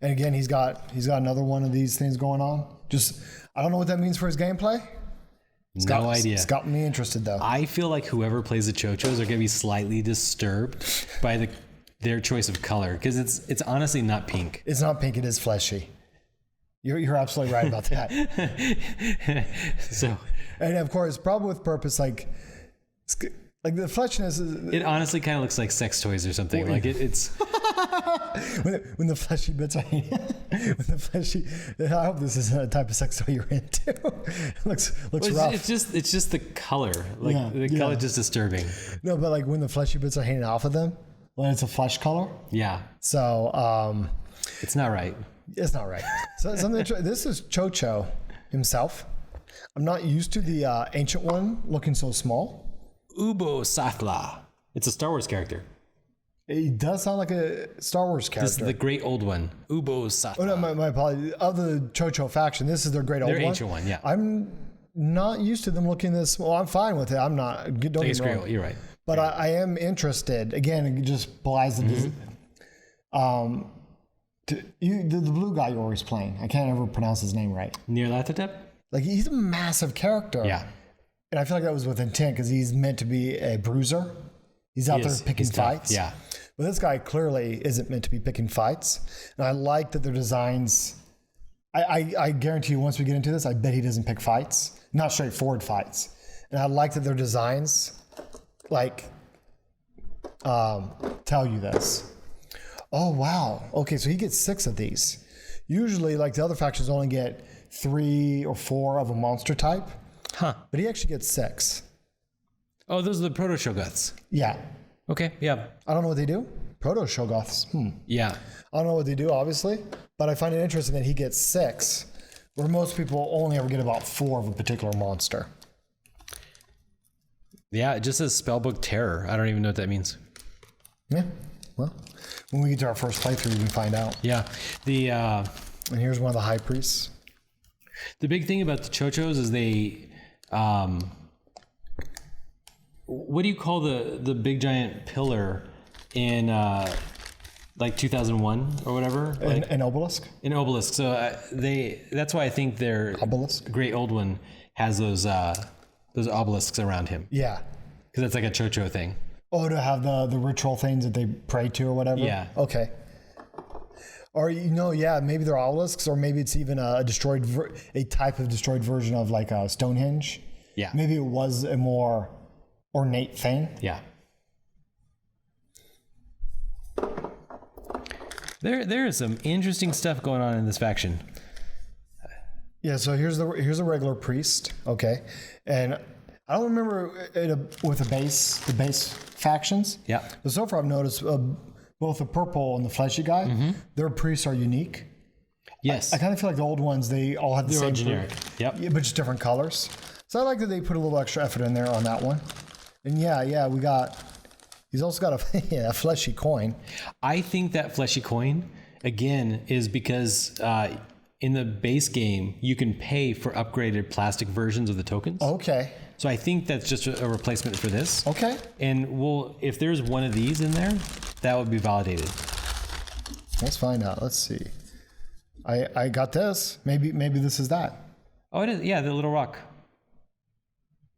And again, he's got another one of these things going on. Just I don't know what that means for his gameplay. No idea. It's got me interested though. I feel like whoever plays the Tcho-Tchos are going to be slightly disturbed by their choice of color because it's honestly not pink. It's not pink. It is fleshy. You're absolutely right about that. So, And of course, probably with purpose, like the fleshiness is, it honestly kind of looks like sex toys or something. Like it's when the fleshy bits are when the fleshy. I hope this isn't a type of sex toy you're into. It looks rough. it's just the color. Like the color is just disturbing. No, but like when the fleshy bits are hanging off of them, when it's a flesh color. Yeah. So it's not right. it's not right. So this is Tcho-Tcho himself. I'm not used to the ancient one looking so small. Yog-Sothoth. It's a Star Wars character. It does sound like a Star Wars character. This is the great old one. Yog-Sothoth. Oh no, my apologies. Of the Tcho-Tcho faction, this is their great old one. Their ancient one, yeah. I'm not used to them looking this. Well, I'm fine with it. I'm not. Don't get me wrong. You're right. But I am interested. Again, it just belies the the blue guy you're always playing. I can't ever pronounce his name right. Nyarlathotep? Like he's a massive character. Yeah. And I feel like that was with intent because he's meant to be a bruiser. He's out there picking fights. Yeah. But this guy clearly isn't meant to be picking fights. And I like that their designs. I guarantee you, once we get into this, I bet he doesn't pick fights, not straightforward fights. And I like that their designs, like, tell you this. Oh wow. Okay, so he gets 6 of these. Usually, like the other factions only get 3 or 4 of a monster type. Huh. But he actually gets 6. Oh, those are the proto-Shoggoths. Yeah. Okay, yeah. I don't know what they do. Proto-Shoggoths. Yeah. I don't know what they do, obviously. But I find it interesting that he gets 6, where most people only ever get about 4 of a particular monster. Yeah, it just says Spellbook Terror. I don't even know what that means. Yeah. Well, when we get to our first playthrough, we can find out. Yeah. And here's one of the high priests. The big thing about the Tcho-Tchos is they... what do you call the big giant pillar in like 2001 or whatever? Like, An obelisk? an obelisk. So that's why I think their Obelisk? great old one has those obelisks around him. Yeah. Because that's like a Tcho-Tcho thing. Oh, to have the ritual things that they pray to or whatever? Yeah. Okay. Or, maybe they're obelisks, or maybe it's even a type of destroyed version of like a Stonehenge. Yeah. Maybe it was a more ornate thing. Yeah. There is some interesting stuff going on in this faction. Yeah, so here's a regular priest, okay, and I don't remember with the base factions. Yeah. But so far I've noticed both the purple and the fleshy guy, their priests are unique. Yes. I kind of feel like the old ones, they all had the same generic. Yep. Yeah, but just different colors. So I like that they put a little extra effort in there on that one. And he's also got a fleshy coin. I think that fleshy coin, again, is because in the base game, you can pay for upgraded plastic versions of the tokens. Okay. So I think that's just a replacement for this. Okay. And if there's one of these in there, that would be validated. Let's find out. Let's see. I got this. Maybe this is that. Oh, it is. Yeah, the little rock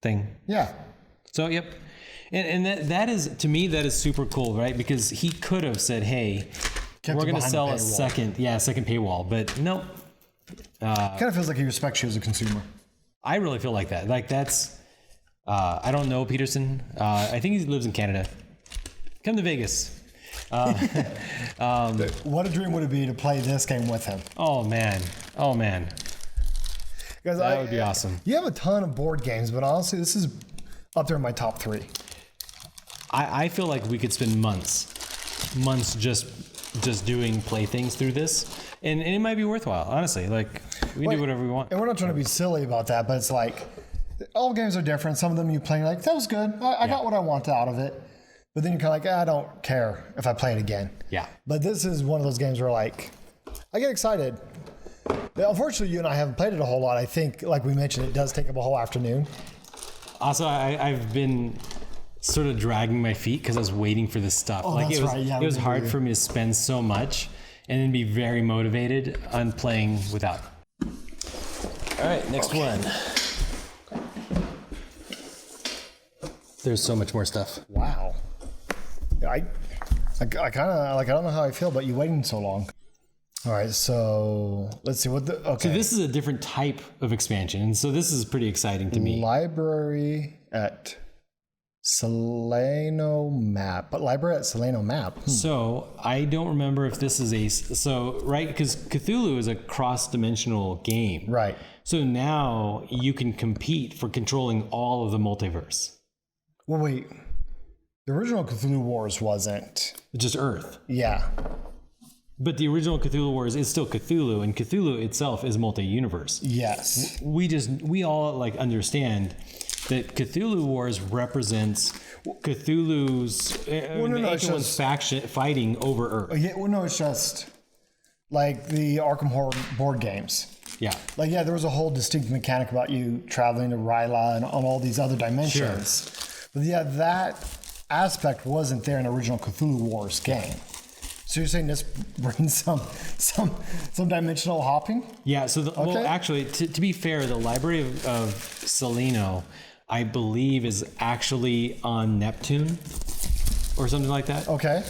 thing. Yeah. So, yep. And that is, to me, that is super cool, right? Because he could have said, hey, we're going to sell a second paywall. But nope. Kind of feels like he respects you as a consumer. I really feel like that. Like that's, I don't know Peterson. I think he lives in Canada. Come to Vegas. What a dream would it be to play this game with him? Oh man. Guys, That would be awesome. You have a ton of board games, but honestly, this is up there in my top 3. I feel like we could spend months just doing playthings through this, and it might be worthwhile. Honestly, like we can do whatever we want. And we're not trying to be silly about that, but it's like all games are different. Some of them you play, you're like, that was good. I got what I wanted out of it. But then you're kind of like, I don't care if I play it again. Yeah. But this is one of those games where like, I get excited. Unfortunately, you and I haven't played it a whole lot. I think, like we mentioned, it does take up a whole afternoon. Also, I've been sort of dragging my feet because I was waiting for this stuff. Oh, like that's right. Yeah, it was hard for me to spend so much and then be very motivated on playing without. All right, next one. There's so much more stuff. Wow. I kind of like, I don't know how I feel about you waiting so long. All right, so let's see what the okay. So this is a different type of expansion, and so this is pretty exciting to me. Library at Seleno map, but library at Seleno map. So I don't remember if this is right, because Cthulhu is a cross-dimensional game. Right. So now you can compete for controlling all of the multiverse. Well, wait. The original Cthulhu Wars wasn't. It's just Earth. Yeah. But the original Cthulhu Wars is still Cthulhu, and Cthulhu itself is multi-universe. Yes. We all like understand that Cthulhu Wars represents Cthulhu's ancient one's faction fighting over Earth. Yeah, well, no, it's just like the Arkham Horror board games. Yeah. Like, yeah, there was a whole distinct mechanic about you traveling to Ryla and on all these other dimensions. Sure. But yeah, that aspect wasn't there in the original Cthulhu Wars game. So you're saying this brings some dimensional hopping? Yeah. So well, actually, to be fair, the Library of Seleno, I believe, is actually on Neptune or something like that. Okay.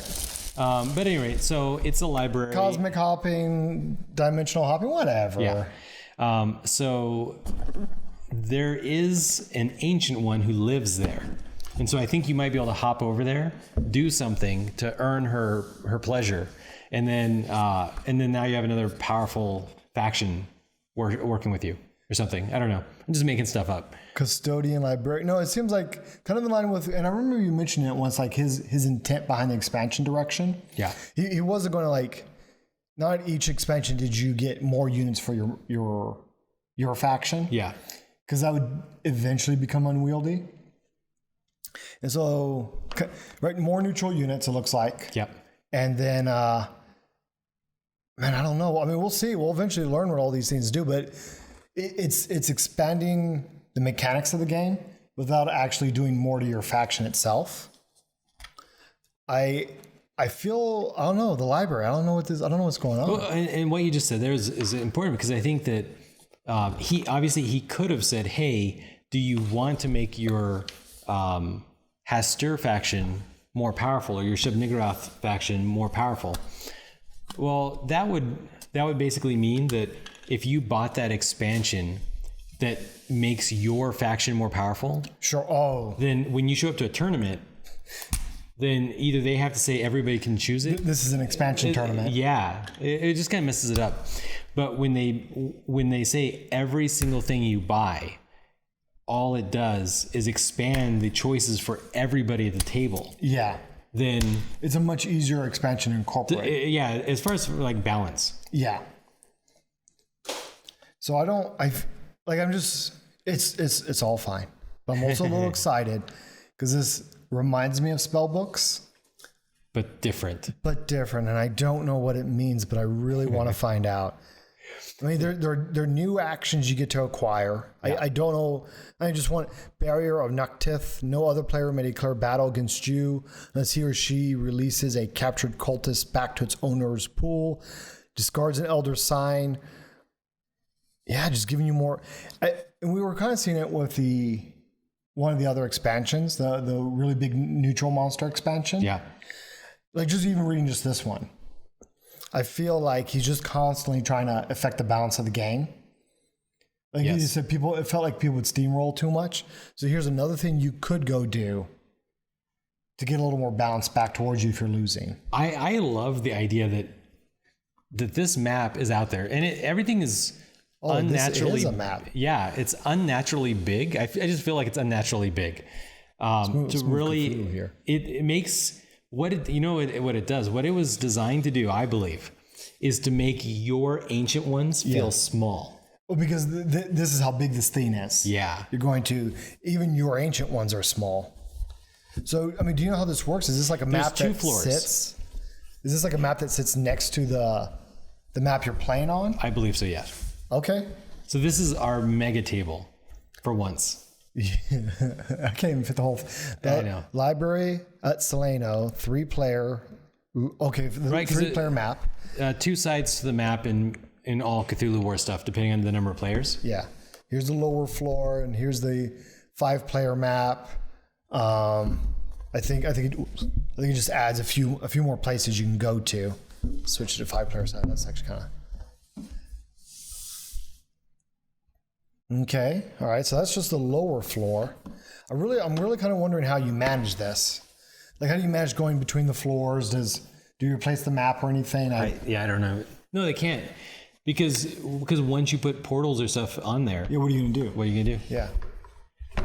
But anyway, so it's a library. Cosmic hopping, dimensional hopping, whatever. Yeah. So there is an ancient one who lives there. And so I think you might be able to hop over there, do something to earn her pleasure. And then now you have another powerful faction working with you or something. I don't know. I'm just making stuff up. Custodian library. No, it seems like kind of in line with, and I remember you mentioning it once, like his intent behind the expansion direction. Yeah. He wasn't going to like, not each expansion did you get more units for your faction. Yeah. Because that would eventually become unwieldy. And so, right, more neutral units, it looks like. Yep. And then, man, I don't know. I mean, we'll see. We'll eventually learn what all these things do, but it's expanding the mechanics of the game without actually doing more to your faction itself. I feel, I don't know, the library. I don't know what's going on. Well, and what you just said there is important, because I think that he could have said, hey, do you want to make your Hastur faction more powerful or your Shub-Niggurath faction more powerful? Well, that would basically mean that if you bought that expansion that makes your faction more powerful, sure. Oh, then when you show up to a tournament, then either they have to say everybody can choose it. This is an expansion tournament. Yeah, it just kind of messes it up. But when they say every single thing you buy, all it does is expand the choices for everybody at the table. Yeah. Then it's a much easier expansion to incorporate. Yeah, as far as like balance. Yeah. So it's all fine. But I'm also a little excited because this reminds me of spell books. But different. And I don't know what it means, but I really want to find out. I mean, there are new actions you get to acquire. Yeah. I don't know. I just want Barrier of Noctith. No other player may declare battle against you unless he or she releases a captured cultist back to its owner's pool. Discards an elder sign. Yeah, just giving you more. And we were kind of seeing it with one of the other expansions, the really big neutral monster expansion. Yeah. Like just even reading just this one. I feel like he's just constantly trying to affect the balance of the game. Like you said, it felt like people would steamroll too much. So here's another thing you could go do to get a little more balance back towards you if you're losing. I love the idea that this map is out there, and everything is unnaturally. This is a map. Yeah, it's unnaturally big. I just feel like it's unnaturally big. It makes. What it does, what it was designed to do, I believe, is to make your ancient ones feel small. Well, because this is how big this thing is. Yeah. Even your ancient ones are small. So, I mean, do you know how this works? Is this like a map that sits? Is this like a map that sits next to the map you're playing on? I believe so, yeah. Okay. So this is our mega table for once. I can't even fit the whole. I know. Library at Seleno, 3-player. Okay, right, 3-player map. 2 sides to the map in all Cthulhu Wars stuff, depending on the number of players. Yeah. Here's the lower floor, and here's the 5-player map. I think it just adds a few more places you can go to. switch to 5-player side. That's actually kind of... Okay, all right, so that's just the lower floor. I'm really kind of wondering how you manage this. Like, how do you manage going between the floors? Do you replace the map or anything? I don't know. No, they can't. Because once you put portals or stuff on there... Yeah, what are you going to do? What are you going to do? Yeah.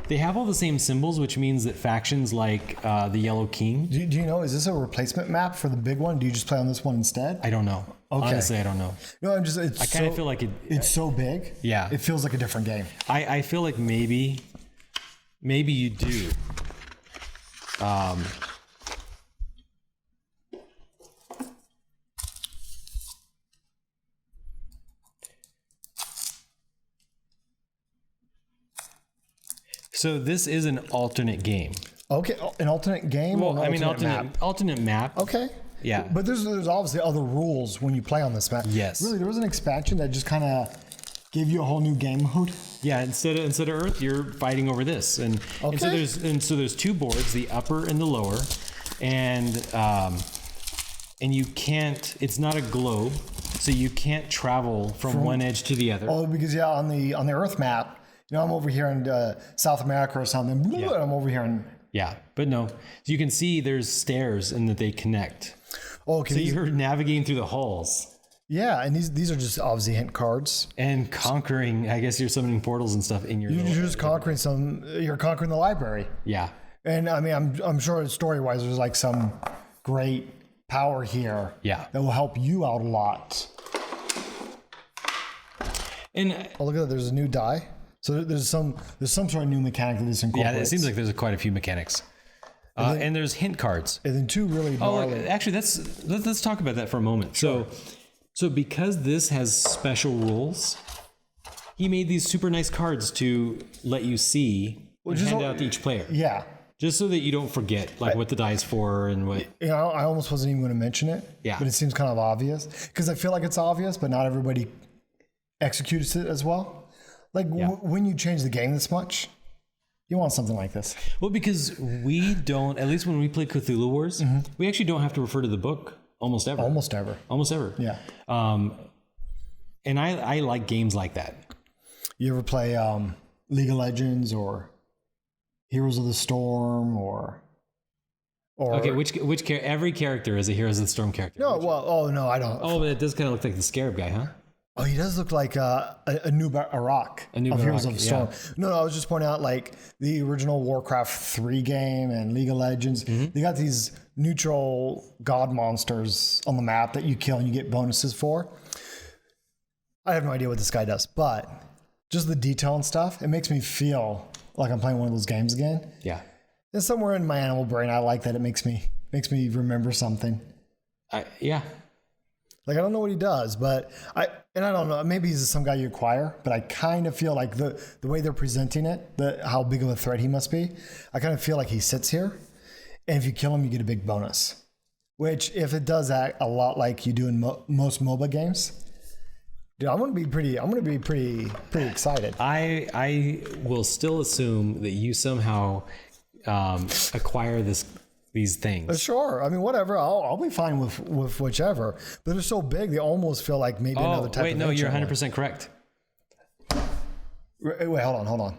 They have all the same symbols, which means that factions like the Yellow King... Do you know, is this a replacement map for the big one? Do you just play on this one instead? I don't know. Okay. Honestly, I don't know. No, I kind of feel like it's so big. Yeah. It feels like a different game. I feel like maybe you do. So this is an alternate game. Okay, an alternate game? Well, or alternate map. Okay. Yeah. But there's obviously other rules when you play on this map. Yes. Really, there was an expansion that just kind of gave you a whole new game mode. Yeah, instead of Earth, you're fighting over this, and so there's two boards, the upper and the lower, and you can't. It's not a globe, so you can't travel from one edge to the other. Oh, because on the Earth map, I'm over here in South America or something. Yeah. And I'm over here in. Yeah, but no, so you can see there's stairs and that they connect. Oh, okay. So you're navigating through the halls. Yeah, and these are just obviously hint cards. And conquering, I guess you're summoning portals and stuff in your... You're just conquering you're conquering the library. Yeah. And I mean, I'm sure story-wise there's like some great power here. Yeah. That will help you out a lot. And oh, look at that, there's a new die. So there's some sort of new mechanic that this incorporates. Yeah, it seems like there's quite a few mechanics. And there's hint cards. And then two really gnarly... Actually, let's talk about that for a moment. Sure. So because this has special rules, he made these super nice cards to let you see and hand out to each player. Yeah. Just so that you don't forget what the die is for and what... I almost wasn't even going to mention it. Yeah. But it seems kind of obvious. Because I feel like it's obvious, but not everybody executes it as well. Like when you change the game this much... You want something like this. Well, because we don't, at least when we play Cthulhu Wars, we actually don't have to refer to the book almost ever. Almost ever. Yeah. And I like games like that. You ever play League of Legends or Heroes of the Storm or okay, which every character is a Heroes of the Storm character. No, no, I don't. Oh, but it does kind of look like the Scarab guy, huh? Oh, he does look like a new Iraq of Heroes of the Storm. Yeah. No, I was just pointing out like the original Warcraft 3 game and League of Legends. They got these neutral god monsters on the map that you kill and you get bonuses for. I have no idea what this guy does, but just the detail and stuff, it makes me feel like I'm playing one of those games again. Yeah. And somewhere in my animal brain, I like that it makes me remember something. Yeah. Like, I don't know what he does, but I don't know. Maybe he's some guy you acquire, but I kind of feel like the way they're presenting it, how big of a threat he must be, I kind of feel like he sits here, and if you kill him, you get a big bonus. Which, if it does act a lot like you do in most MOBA games, dude, I'm gonna be pretty excited. I will still assume that you somehow acquire these things. Sure. I mean, whatever. I'll be fine with whichever. But they're so big, they almost feel like maybe another type of... Wait, no, you're 100% correct. Wait, hold on.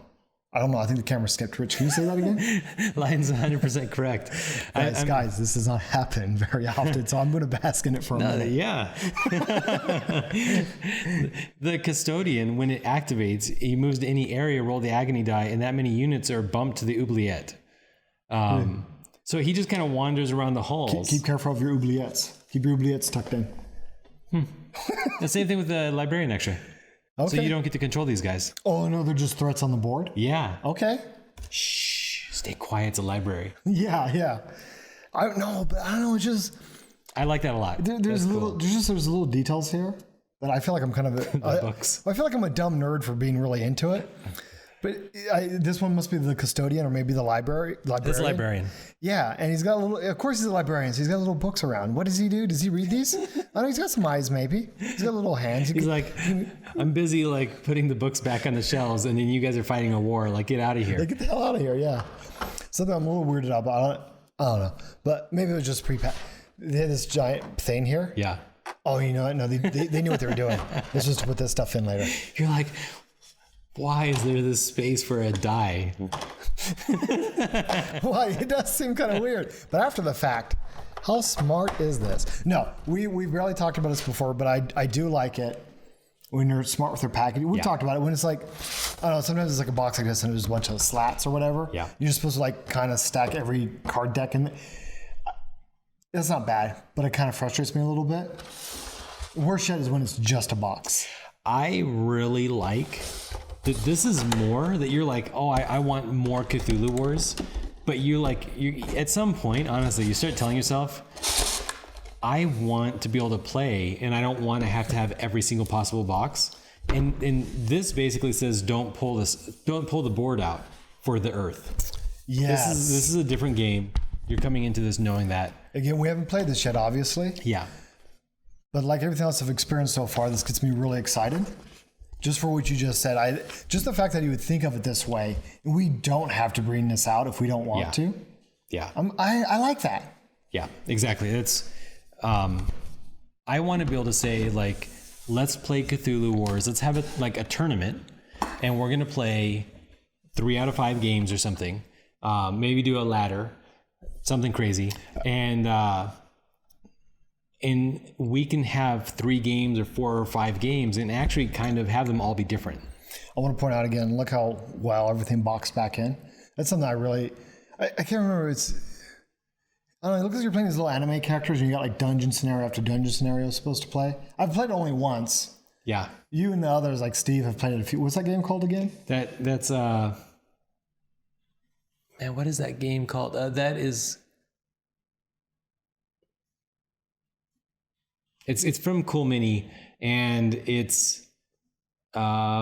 I don't know. I think the camera skipped. Rich, can you say that again? Line's 100% correct. Guys, this does not happen very often, so I'm going to bask in it for a minute. Yeah. The custodian, when it activates, he moves to any area, roll the agony die, and that many units are bumped to the oubliette. So he just kind of wanders around the halls. Keep careful of your oubliettes. Keep your oubliettes tucked in. The same thing with the librarian, actually. Okay. So you don't get to control these guys. Oh, no, they're just threats on the board? Yeah. Okay. Shh. Stay quiet. It's a library. Yeah. I don't know, but I don't know. It's just... I like that a lot. There's little details here that I feel like I'm kind of... books. I feel like I'm a dumb nerd for being really into it. But this one must be the custodian or maybe the librarian. It's librarian. Yeah, and he's got a little... Of course he's a librarian, so he's got little books around. What does he do? Does he read these? I know he's got some eyes, maybe. He's got little hands. He's like, I'm busy like putting the books back on the shelves, and then you guys are fighting a war. Like, get out of here. Get the hell out of here, yeah. Something I'm a little weirded out about. I don't know. But maybe it was just they had this giant thing here. Yeah. Oh, you know what? No, they knew what they were doing. This was to put this stuff in later. You're like, why is there this space for a die? Well, it does seem kind of weird. But after the fact, how smart is this? No, we barely talked about this before, but I do like it when you're smart with your packaging. We talked about it when it's like, I don't know, sometimes it's like a box like this and there's a bunch of slats or whatever. Yeah. You're just supposed to like kind of stack every card deck in. That's not bad, but it kind of frustrates me a little bit. Worst yet is when it's just a box. I really like that this is more that you're like, oh, I want more Cthulhu Wars. But you at some point, honestly, you start telling yourself, I want to be able to play and I don't want to have every single possible box. And this basically says don't pull the board out for the Earth. Yes. This is a different game. You're coming into this knowing that. Again, we haven't played this yet, obviously. Yeah. But like everything else I've experienced so far, this gets me really excited. Just for what you just said. Just the fact that you would think of it this way, and we don't have to bring this out if we don't want to. Yeah. I like that. Yeah, exactly. It's, I want to be able to say, like, let's play Cthulhu Wars. Let's have it like a tournament, and we're going to play 3 out of 5 games or something. Maybe do a ladder, something crazy. And we can have 3 games or 4 or 5 games and actually kind of have them all be different. I want to point out again, look how well everything boxed back in. That's something I can't remember. I don't know, it looks like you're playing these little anime characters and you got like dungeon scenario after dungeon scenario supposed to play. I've played it only once. Yeah. You and the others, like Steve, have played it a few. What's that game called again? That's man, what is that game called? That is... It's from Cool Mini, and it's not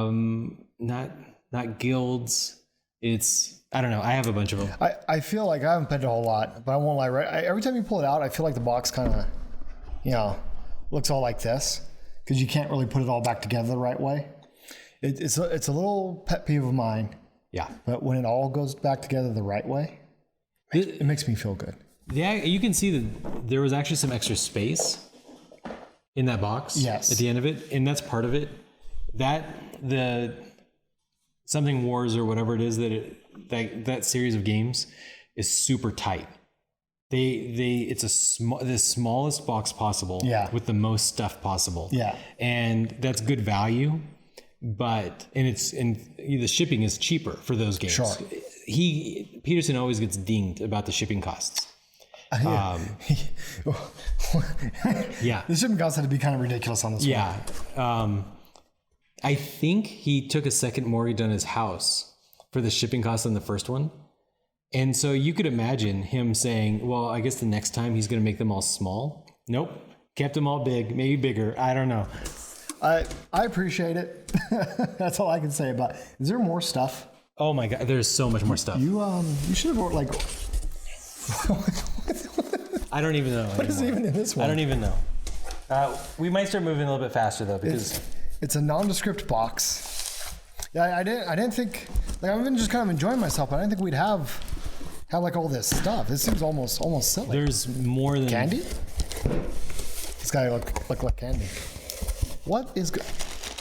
guilds. It's, I don't know. I have a bunch of them. I feel like I haven't played it a whole lot, but I won't lie. Right, every time you pull it out, I feel like the box kind of, looks all like this because you can't really put it all back together the right way. It's a little pet peeve of mine. Yeah. But when it all goes back together the right way, it makes me feel good. Yeah, you can see that there was actually some extra space in that box. Yes. At the end of it, and that's part of it. The something Wars or whatever it is that series of games is super tight. It's the smallest box possible. Yeah. With the most stuff possible. Yeah. And that's good value, and the shipping is cheaper for those games. Sure. Peterson always gets dinged about the shipping costs. Yeah. The shipping costs had to be kind of ridiculous on this one. Yeah. I think he took a second mortgage on his house for the shipping costs on the first one. And so you could imagine him saying, well, I guess the next time he's going to make them all small. Nope. Kept them all big, maybe bigger. I don't know. I appreciate it. That's all I can say about it. Is there more stuff? Oh my God. There's so much more stuff. You should have brought like... I don't even know. What is even in this one? I don't even know. We might start moving a little bit faster though, because it's a nondescript box. Yeah, I didn't think, like, I've been just kind of enjoying myself, but I didn't think we'd have like all this stuff. This seems almost silly. There's more than candy. This guy look like candy. What is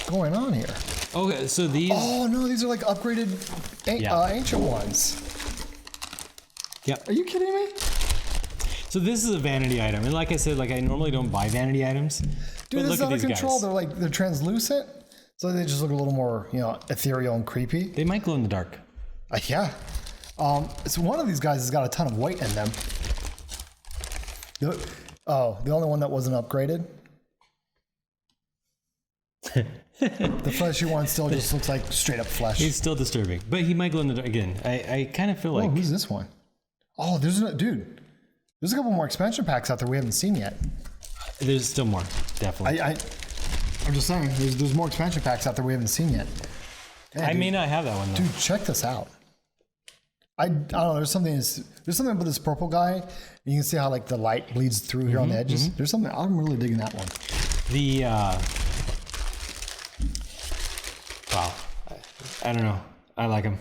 going on here? Okay, so these. Oh no, these are like upgraded ancient ones. Yeah. Are you kidding me? So this is a vanity item, and like I said, like I normally don't buy vanity items. Dude, this is out of control. They're translucent, so they just look a little more, ethereal and creepy. They might glow in the dark. Yeah. So one of these guys has got a ton of weight in them. The only one that wasn't upgraded. The fleshy one still just looks like straight up flesh. He's still disturbing, but he might glow in the dark again. I kind of feel like. Oh, who's this one? Oh, there's a couple more expansion packs out there we haven't seen yet. There's still more, definitely. I'm just saying, there's more expansion packs out there we haven't seen yet. Yeah, I may not have that one though. Dude, check this out. I don't know. There's something about this purple guy. You can see how like the light bleeds through here on the edges. There's something. I'm really digging that one. Wow. I don't know. I like them.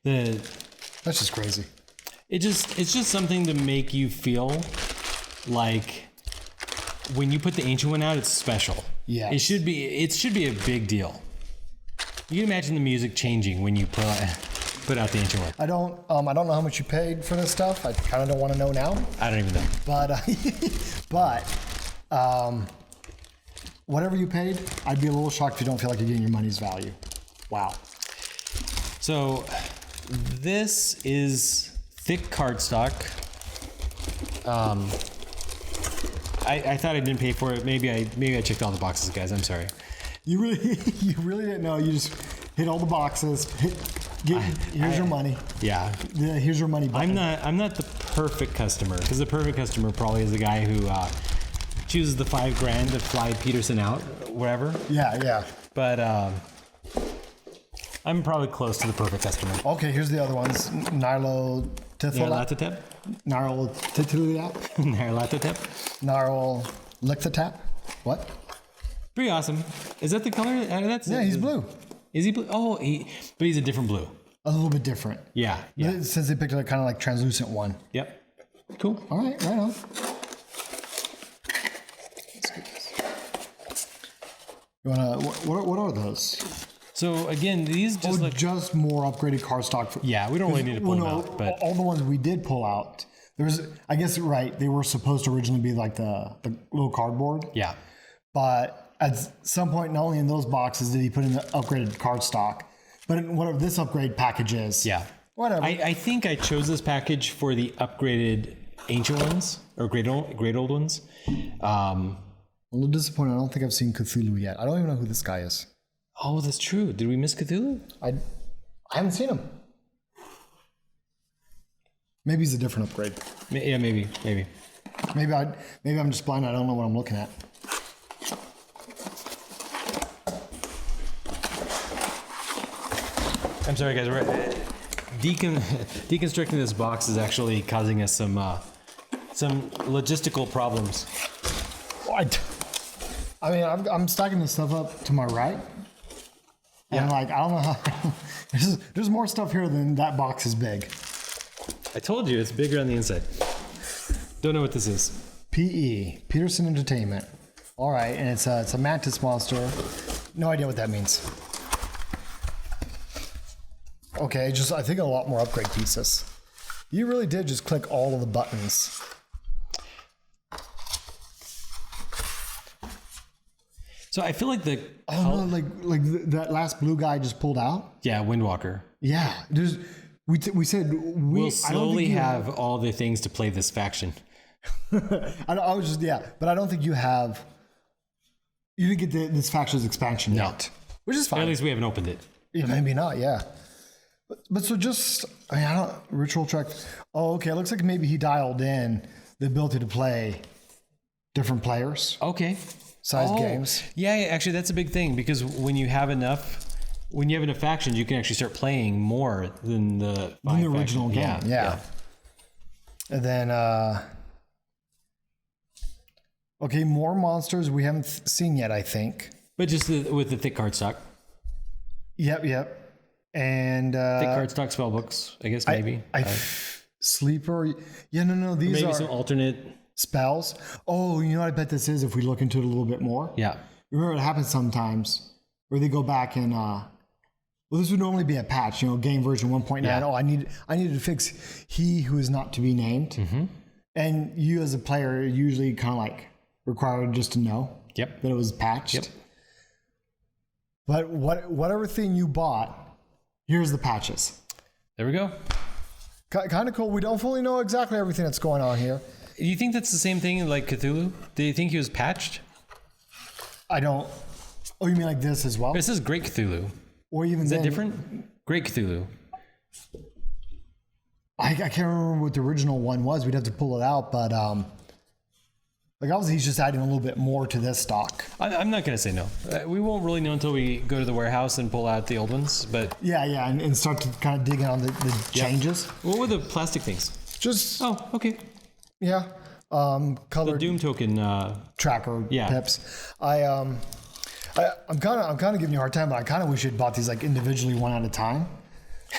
That's just crazy. It's just something to make you feel like when you put the ancient one out, it's special. Yeah. It should be a big deal. You can imagine the music changing when you put out the ancient one. I don't know how much you paid for this stuff. I kind of don't want to know now. I don't even know. But whatever you paid, I'd be a little shocked if you don't feel like you're getting your money's value. Wow. So this is thick cardstock. I thought I didn't pay for it. Maybe I checked all the boxes, guys. I'm sorry. You really didn't know. You just hit all the boxes. Here's your money. Yeah. Here's your money button. I'm not the perfect customer, because the perfect customer probably is the guy who chooses the $5,000 to fly Peterson out, wherever. Yeah. But I'm probably close to the perfect customer. Okay, here's the other ones. Nyarlathotep. Nyarlathotep. What? Pretty awesome. Is that the color? He's blue. Is he blue? Oh, but he's a different blue. A little bit different. Yeah. Since they picked a kind of like translucent one. Yep. Cool. All right, right on. You wanna? What are those? So again, these just more upgraded cardstock. Yeah, we don't really need to pull them out, but all the ones we did pull out, I guess right, they were supposed to originally be like the little cardboard. Yeah. But at some point, not only in those boxes did he put in the upgraded cardstock, but in whatever this upgrade package is. Yeah. Whatever. I think I chose this package for the upgraded ancient ones or great old ones. I'm a little disappointed. I don't think I've seen Cthulhu yet. I don't even know who this guy is. Oh, that's true. Did we miss Cthulhu? I haven't seen him. Maybe he's a different upgrade. Yeah, maybe. Maybe I'm just blind. I don't know what I'm looking at. I'm sorry, guys. We're deconstructing this box is actually causing us some logistical problems. What? I mean, I'm stacking this stuff up to my right. And I don't know how. There's more stuff here than that box is big. I told you, it's bigger on the inside. Don't know what this is. PE, Peterson Entertainment. All right, and it's a mantis monster. No idea what that means. Okay, I think a lot more upgrade pieces. You really did just click all of the buttons. So I feel like that last blue guy just pulled out. Yeah, Windwalker. Yeah, we said we'll slowly have all the things to play this faction. but I don't think you didn't get this faction's expansion yet, which is fine. At least we haven't opened it. Yeah, maybe not. Yeah, but so ritual track. Oh, okay. It looks like maybe he dialed in the ability to play different players. Okay. Size games. Yeah, actually, that's a big thing because when you have enough factions, you can actually start playing more than the original game. Yeah. And then, okay, more monsters we haven't seen yet, I think. But just with the thick cardstock. Yep. And thick cardstock spell books, I guess maybe. Sleeper. Yeah, no. These maybe are some alternate spells. Oh, you know what I bet this is if we look into it a little bit more? Yeah. Remember, it happens sometimes where they go back and, this would normally be a patch, game version 1.9. Yeah. Oh, I needed to fix he who is not to be named. Mm-hmm. And you as a player are usually kind of like required just to know that it was patched. Yep. But whatever thing you bought, here's the patches. There we go. Kind of cool. We don't fully know exactly everything that's going on here. Do you think that's the same thing like Cthulhu? Do you think he was patched? I don't. Oh, you mean like this as well? This is Great Cthulhu. Or even is that different? Great Cthulhu. I can't remember what the original one was. We'd have to pull it out, but obviously he's just adding a little bit more to this stock. I'm not going to say no. We won't really know until we go to the warehouse and pull out the old ones, but yeah, and start to kind of dig in on the changes. What were the plastic things? Just okay. Yeah. Colored the Doom token tracker pips. I'm kind of giving you a hard time, but I kind of wish you'd bought these like individually one at a time.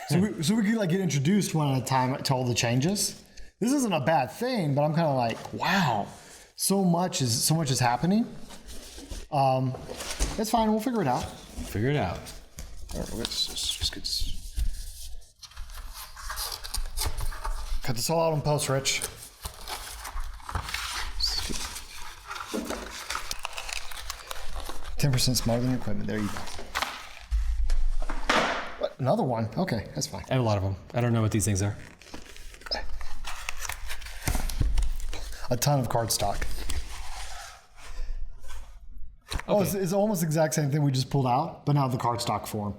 So we could like get introduced one at a time to all the changes. this isn't a bad thing, but I'm kind of like, wow, so much is happening. It's fine. We'll figure it out. Figure it out. All right, let's get this. Cut this all out on post, Rich. 10% smaller than your equipment. There you go. What? Another one? Okay, that's fine. I have a lot of them. I don't know what these things are. A ton of cardstock. Okay. Oh, it's almost the exact same thing we just pulled out, but now the cardstock form.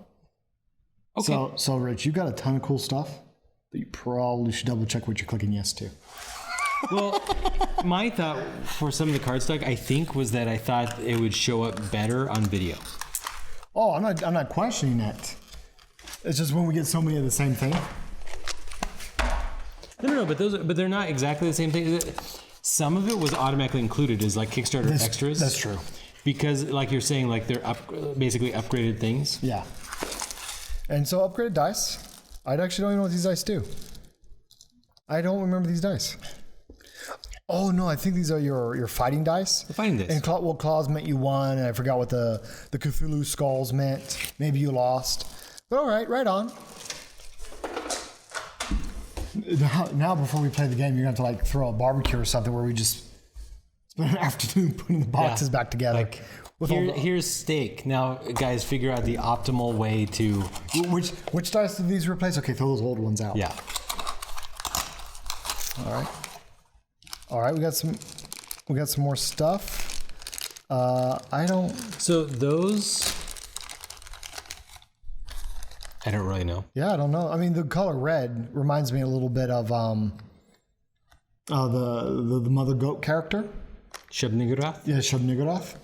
Okay. So Rich, you got a ton of cool stuff, but you probably should double check what you're clicking yes to. Well, my thought for some of the cardstock, I think, was that I thought it would show up better on video. Oh, I'm not questioning that. It's just when we get so many of the same thing. No, but they're not exactly the same thing. Some of it was automatically included as like Kickstarter extras. That's true. Because, like you're saying, like they're basically upgraded things. Yeah. And so upgraded dice. I actually don't even know what these dice do. I don't remember these dice. Oh no, I think these are your fighting dice. The fighting dice. And claws meant you won, and I forgot what the Cthulhu skulls meant. Maybe you lost. But all right, right on. Now before we play the game, you're gonna have to like throw a barbecue or something where we just spend an afternoon putting the boxes back together. Like, here's steak. Now, guys, figure out the optimal way to. Which dice do these replace? Okay, throw those old ones out. Yeah. All right. We got some more stuff. I don't. So those. I don't really know. Yeah, I don't know. I mean, the color red reminds me a little bit of the mother goat character. Shub-Niggurath? Yeah, Shub-Niggurath.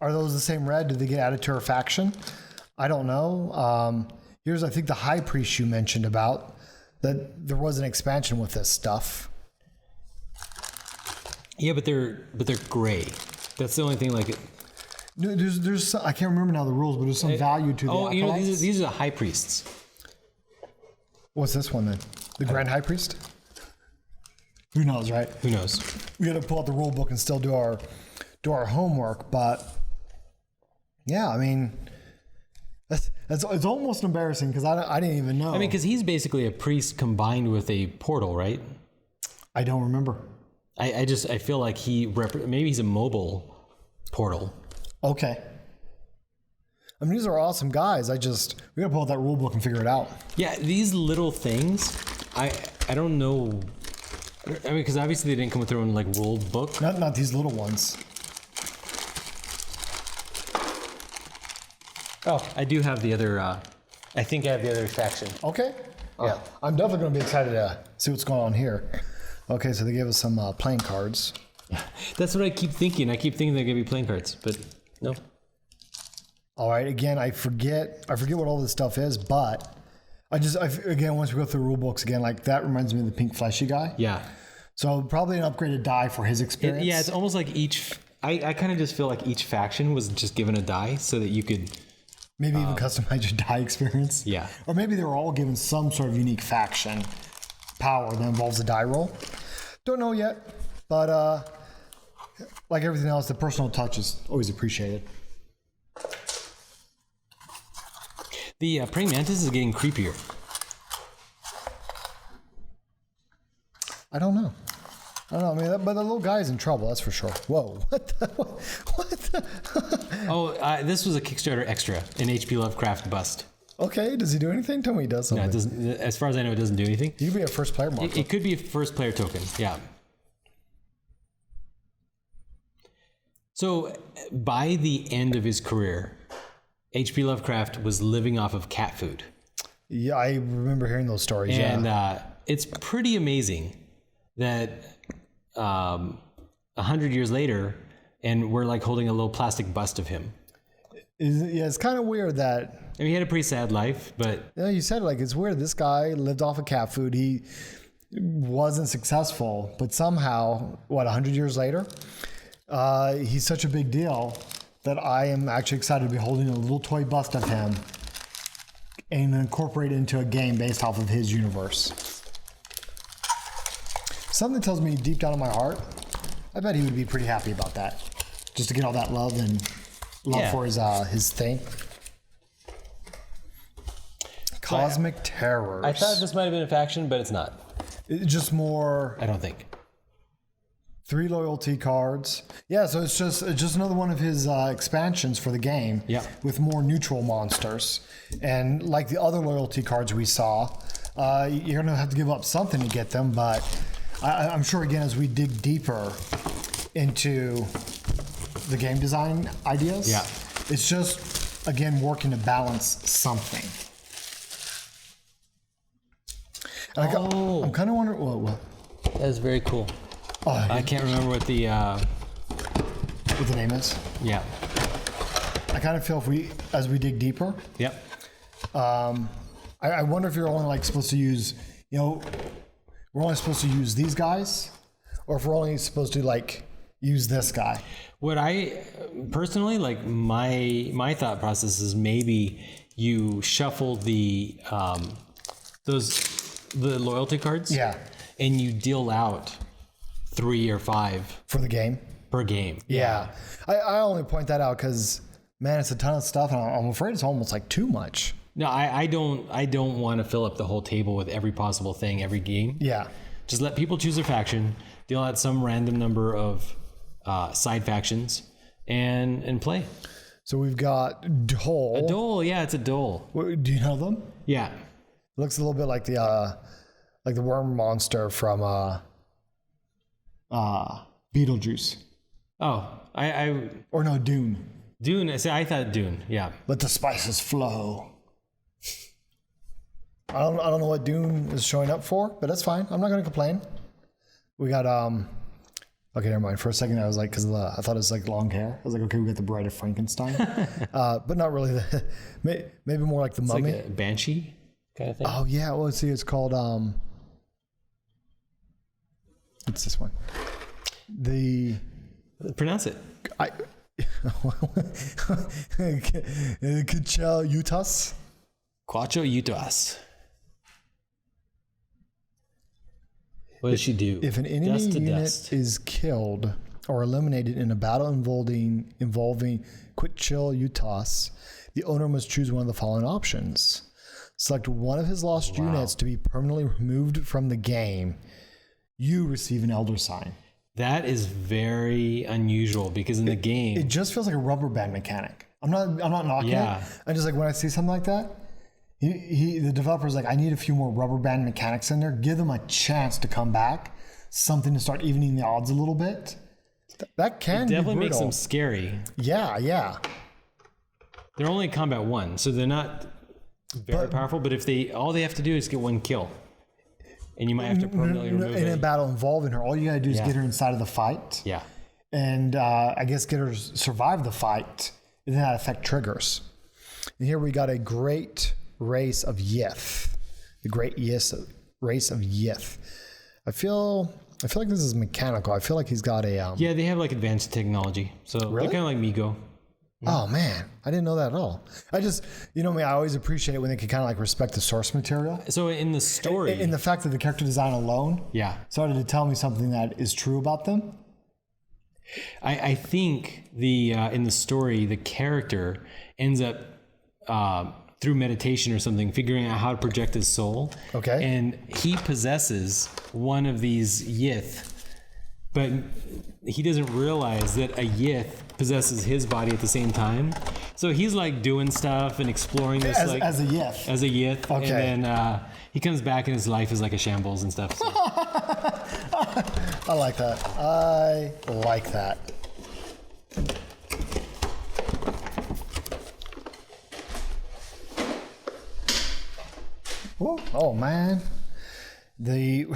Are those the same red? Did they get added to her faction? I don't know. Here's, I think, the High Priest you mentioned about, that there was an expansion with this stuff. Yeah, but they're gray. That's the only thing. Like, there's some, I can't remember now the rules, but there's some value to the acolytes. These are the High Priests. What's this one then? The Grand High Priest? Who knows, right? Who knows? We got to pull out the rule book and still do our homework, but yeah, I mean, it's almost embarrassing because I didn't even know. I mean, because he's basically a priest combined with a portal, right? I don't remember. I feel like maybe he's a mobile portal. Okay. I mean, these are awesome guys. We gotta pull out that rule book and figure it out. Yeah, these little things, I don't know. I mean, because obviously they didn't come with their own like rule book. Not these little ones. Oh, I do have the other. I think I have the other faction. Okay. Yeah. I'm definitely gonna be excited to see what's going on here. Okay, so they gave us some playing cards. That's what I keep thinking. I keep thinking they're gonna be playing cards, but no. All right. Again, I forget what all this stuff is, but again, once we go through the rule books again, like that reminds me of the pink fleshy guy. Yeah. So probably an upgraded die for his experience. Yeah, it's almost like each. I kind of just feel like each faction was just given a die so that you could maybe even customize your die experience. Yeah. Or maybe they were all given some sort of unique faction power that involves a die roll. Don't know yet, but like everything else, the personal touch is always appreciated. The praying mantis is getting creepier. I don't know. I mean, but the little guy's in trouble, that's for sure. Whoa. What the? Oh, this was a Kickstarter extra, an H.P. Lovecraft bust. Okay, does he do anything? Tell me he does something. No, it doesn't. As far as I know, it doesn't do anything. He could be a first player marker. It could be a first player token, yeah. So by the end of his career, H.P. Lovecraft was living off of cat food. Yeah, I remember hearing those stories. And it's pretty amazing that 100 years later, and we're like holding a little plastic bust of him. It's kind of weird that. I mean, he had a pretty sad life, but. You said like it's weird. This guy lived off of cat food. He wasn't successful, but somehow, 100 years later, he's such a big deal that I am actually excited to be holding a little toy bust of him and incorporate it into a game based off of his universe. something tells me deep down in my heart, I bet he would be pretty happy about that. Just to get all that love and love for his thing. Cosmic Terrors. I thought this might have been a faction, but it's not. It's just more. I don't think. 3 loyalty cards. Yeah, so it's just another one of his expansions for the game. Yeah. With more neutral monsters, and like the other loyalty cards we saw, you're gonna have to give up something to get them. But I'm sure again as we dig deeper into the game design ideas, it's just again working to balance something. And I'm kind of wondering. What? That is very cool. Oh, I can't remember what the name is. Yeah. I kind of feel as we dig deeper. Yep. I wonder if you're only like supposed to use, we're only supposed to use these guys, or if we're only supposed to like use this guy. What I personally like, my thought process is maybe you shuffle the loyalty cards. Yeah. And you deal out 3 or 5 For the game? per game. Yeah. I only point that out because, man, it's a ton of stuff, and I'm afraid it's almost like too much. No, I don't want to fill up the whole table with every possible thing every game. Yeah. Just let people choose their faction, deal out some random number of side factions, and play. So we've got Dole. A dole, yeah, it's a dole. Do you know them? Yeah. It looks a little bit like the worm monster from Beetlejuice. Oh, Or no, Dune. Dune. I thought Dune. Yeah. Let the spices flow. I don't know what Dune is showing up for, but that's fine. I'm not going to complain. We got okay, never mind. For a second, I was like, because I thought it was like long hair. I was like, okay, we got the Bride of Frankenstein, but not really. Maybe more like the It's Mummy. like a banshee kind of thing. Oh yeah, well, let's see. It's called It's this one. Pronounce it. Tcho-Tcho. Tcho-Tcho. What does she do? If an enemy unit is killed or eliminated in a battle involving Tcho-Tcho, the owner must choose one of the following options. Select one of his lost units to be permanently removed from the game. You receive an Elder Sign. That is very unusual because in the game, it just feels like a rubber band mechanic. I'm not knocking it. I'm just like, when I see something like that, the developer's like, I need a few more rubber band mechanics in there. Give them a chance to come back. Something to start evening the odds a little bit. That can definitely be makes brutal. them scary. Yeah. They're only in combat 1, so they're not very powerful. But if all they have to do is get 1 kill, and you might have to permanently remove in it. a battle involving her, all you gotta do is get her inside of the fight. Yeah. And I guess get her to survive the fight, and then that affect triggers. And here we got a great race of Yith. The great race of Yith. I feel like this is mechanical. I feel like he's got a Yeah, they have like advanced technology, so Really? they're kind of like Migo. Oh man, I didn't know that at all. I just, me, I always appreciate it when they can kind of like respect the source material. So in the story, In the fact that the character design alone started to tell me something that is true about them. I think in the story, the character ends up through meditation or something, figuring out how to project his soul. Okay. And he possesses one of these Yith, but he doesn't realize that a Yith possesses his body at the same time. So he's like doing stuff and exploring this As a Yith. As a Yith. Okay. And then he comes back and his life is like a shambles and stuff. So. I like that. I like that. Oh man. The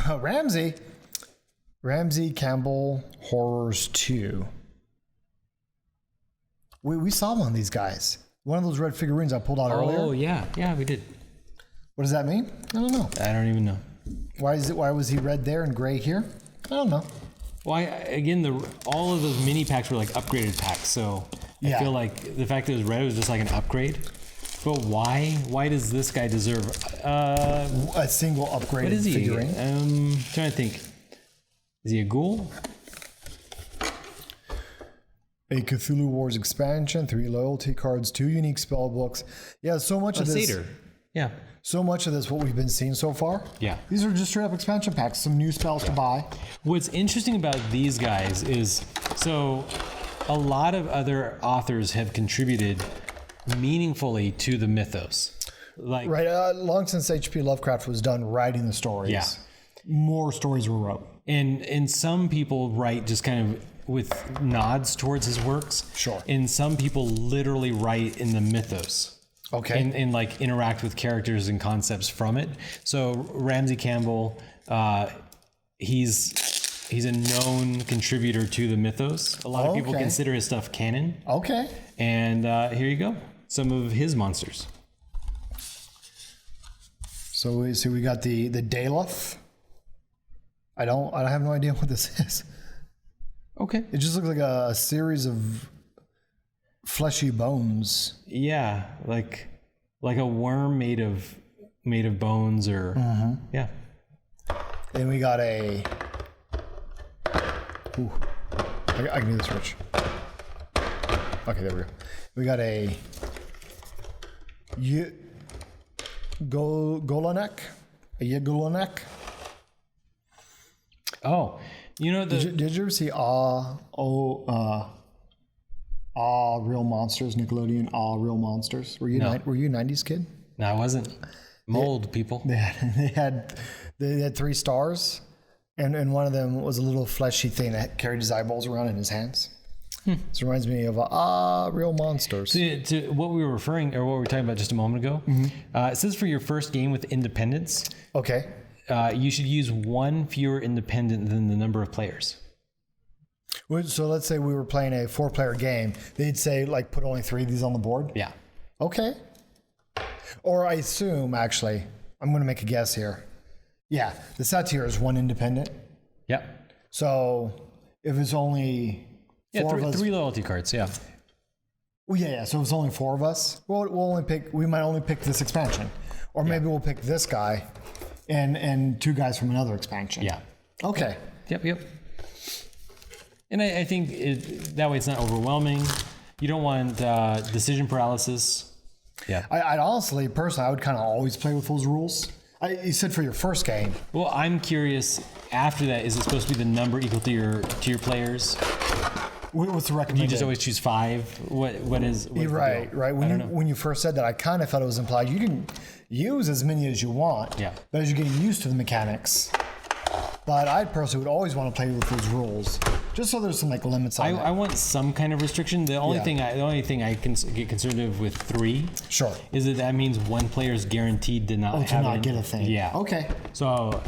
Ramsey Campbell Horrors 2. We saw one of these guys. One of those red figurines I pulled out earlier. Oh yeah, we did. What does that mean? I don't know. I don't even know. Why was he red there and gray here? I don't know. Well, all of those mini packs were like upgraded packs, so I feel like the fact that it was red was just like an upgrade. But why? Why does this guy deserve a single upgraded what is he? figurine? Trying to think. Is he a ghoul? A Cthulhu Wars expansion, 3 loyalty cards, 2 unique spell books. Yeah, so much of this. Satyr. Yeah. So much of this, what we've been seeing so far. Yeah. These are just straight up expansion packs, some new spells to buy. What's interesting about these guys is, so a lot of other authors have contributed meaningfully to the mythos. Like, Right, long since H.P. Lovecraft was done writing the stories, Yeah. more stories were wrote. and some people write just kind of with nods towards his works. Sure. And some people literally write in the mythos. Okay. And like interact with characters and concepts from it. So Ramsey Campbell, he's a known contributor to the mythos. A lot of people Okay. consider his stuff canon. Okay. And here you go, some of his monsters. So we got the Daleth. I have no idea what this is. Okay. It just looks like a series of fleshy bones. Yeah, like a worm made of bones, or yeah. Then we got a. Ooh, I can do this, Rich. Okay, there we go. We got a. Golanek? A Yegulanek? Oh, you know Did you ever see Real Monsters, Nickelodeon, Real Monsters? Were you a 90s kid? No, I wasn't. Mold people. They had 3 stars, and one of them was a little fleshy thing that carried his eyeballs around in his hands. This reminds me of Real Monsters. To what we were referring, or what we were talking about just a moment ago. It says for your first game with independence, Okay. you should use 1 fewer independent than the number of players. So let's say we were playing a 4-player game. They'd say, like, put only 3 of these on the board? Yeah. Okay. Or I assume, actually, I'm going to make a guess here. Yeah, the satyr is 1 independent. Yep. So if it's only 4 of us. 3 loyalty cards. Yeah. Well, yeah. So if it's only 4 of us, we might only pick this expansion. Or maybe we'll pick this guy and 2 guys from another expansion. Yeah. Okay. Yep. And I think that way it's not overwhelming. You don't want decision paralysis. Yeah. I'd honestly, personally, I would kind of always play with those rules. You said for your first game. Well, I'm curious. After that, is it supposed to be the number equal to your players? What's the Do recommended? you just always choose 5? What is? What's Right. When you first said that, I kind of felt it was implied you can use as many as you want. Yeah. But as you're getting used to the mechanics. But I personally would always want to play with those rules, just so there's some like limits on it. I want some kind of restriction. The only thing I can get conservative with 3. Sure. Is that means 1 player is guaranteed to not get a thing. Yeah. Okay. So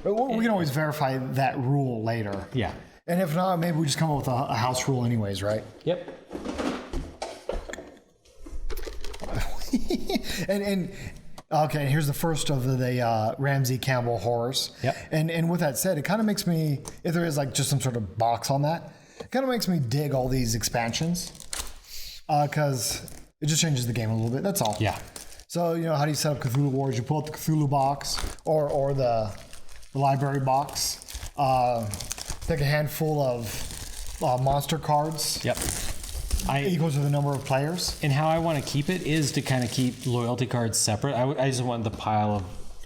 We can always verify that rule later. yeah. And if not, maybe we just come up with a house rule anyways, right? Yep. and okay, here's the first of the Ramsey Campbell horrors. Yep. And with that said, it kind of makes me, if there is like just some sort of box on that, it kind of makes me dig all these expansions because it just changes the game a little bit. That's all. Yeah. So, how do you set up Cthulhu Wars? You pull up the Cthulhu box or the library box. Pick a handful of monster cards. Yep. Equal to the number of players. And how I want to keep it is to kind of keep loyalty cards separate. I just want the pile of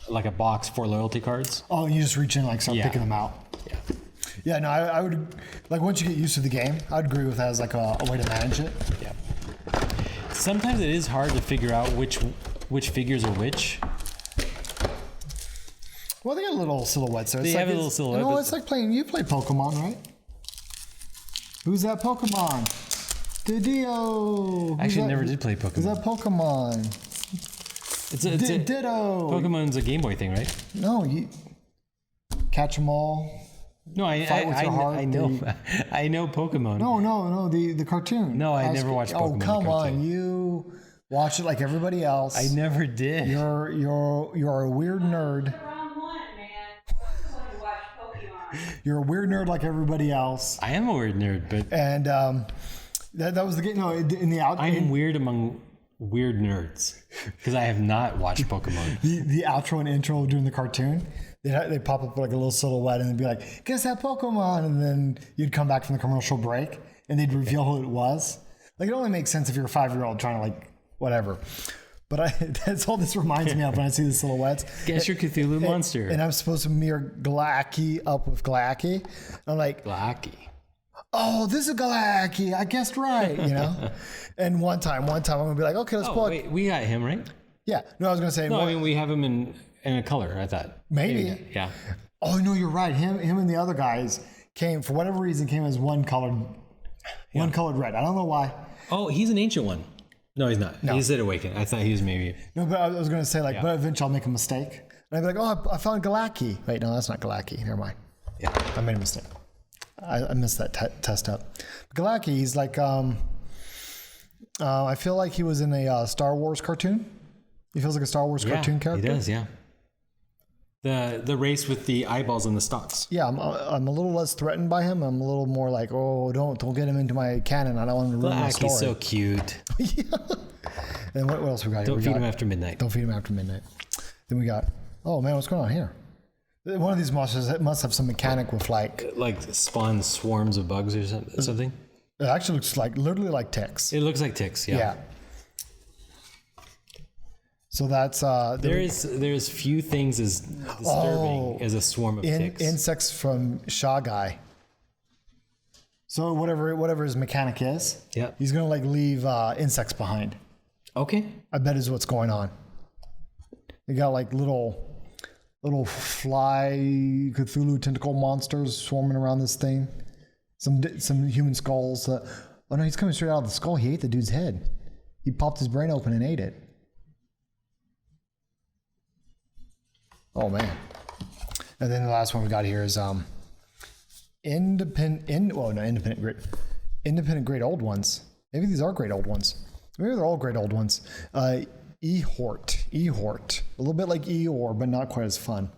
like a box for loyalty cards. Oh, you just reach in and start picking them out. Yeah. Yeah, no, I would, once you get used to the game, I'd agree with that as like a way to manage it. Yeah. Sometimes it is hard to figure out which figures are which. Well, they got little silhouettes there. They have a little silhouette. No, it's like you play Pokemon, right? Who's that Pokemon? Didio. I actually never did play Pokemon. Who's that Pokemon? It's Ditto. Pokemon's a Game Boy thing, right? No, you catch them all. No, I know. I know Pokemon. No, the cartoon. No, I never watched Pokemon. Oh, come on, you watch it like everybody else. I never did. You're a weird nerd. You're a weird nerd like everybody else. I am a weird nerd, but and that was the game. No, in the out. I'm weird among weird nerds because I have not watched Pokemon. The outro and intro during the cartoon. They pop up like a little silhouette and they'd be like, guess that Pokemon? And then you'd come back from the commercial break and they'd reveal who it was. Like, it only makes sense if you're a 5-year-old trying to, like, whatever. But that's all this reminds me of when I see the silhouettes. Guess your Cthulhu monster. And I'm supposed to mirror Glaaki up with Glaaki. I'm like, Glaaki. oh, this is Glaaki. I guessed right, you know? And one time I'm going to be like, okay, let's pull it. Wait, we got him, right? Yeah. No, I was going to say. No, I mean, we have him in a color, I thought. Maybe. Yeah. Oh, no, you're right. Him and the other guys came, for whatever reason, came as one colored red. I don't know why. Oh, he's an ancient one. No, he's not. No. He's at Awaken. I thought he was maybe. No, but I was going to say, like, but eventually I'll make a mistake. And I'd be like, oh, I found Glaaki. Wait, no, that's not Glaaki. Never mind. Yeah. I made a mistake. I missed that test up. Glaaki, he's like, I feel like he was in a Star Wars cartoon. He feels like a Star Wars cartoon character. He does, yeah. The race with the eyeballs and the stalks. Yeah, I'm a little less threatened by him. I'm a little more like, oh, don't get him into my canon. I don't want him to ruin my story. He's so cute. Yeah. And what else we got here? Don't feed him after midnight. Don't feed him after midnight. Then we got, oh man, what's going on here? One of these monsters must have some mechanic with like spawn swarms of bugs or something. It actually looks like literally like ticks. It looks like ticks. Yeah. So that's there's few things as disturbing as a swarm of ticks. Insects from Sha Guy. So whatever his mechanic is, he's gonna like leave insects behind. Okay. I bet is what's going on. They got like little fly Cthulhu tentacle monsters swarming around this thing. Some human skulls. Oh no, he's coming straight out of the skull. He ate the dude's head. He popped his brain open and ate it. Oh man. And then the last one we got here is independent great old ones. Maybe these are great old ones. Maybe they're all great old ones. Ehort. A little bit like Eeyore, but not quite as fun.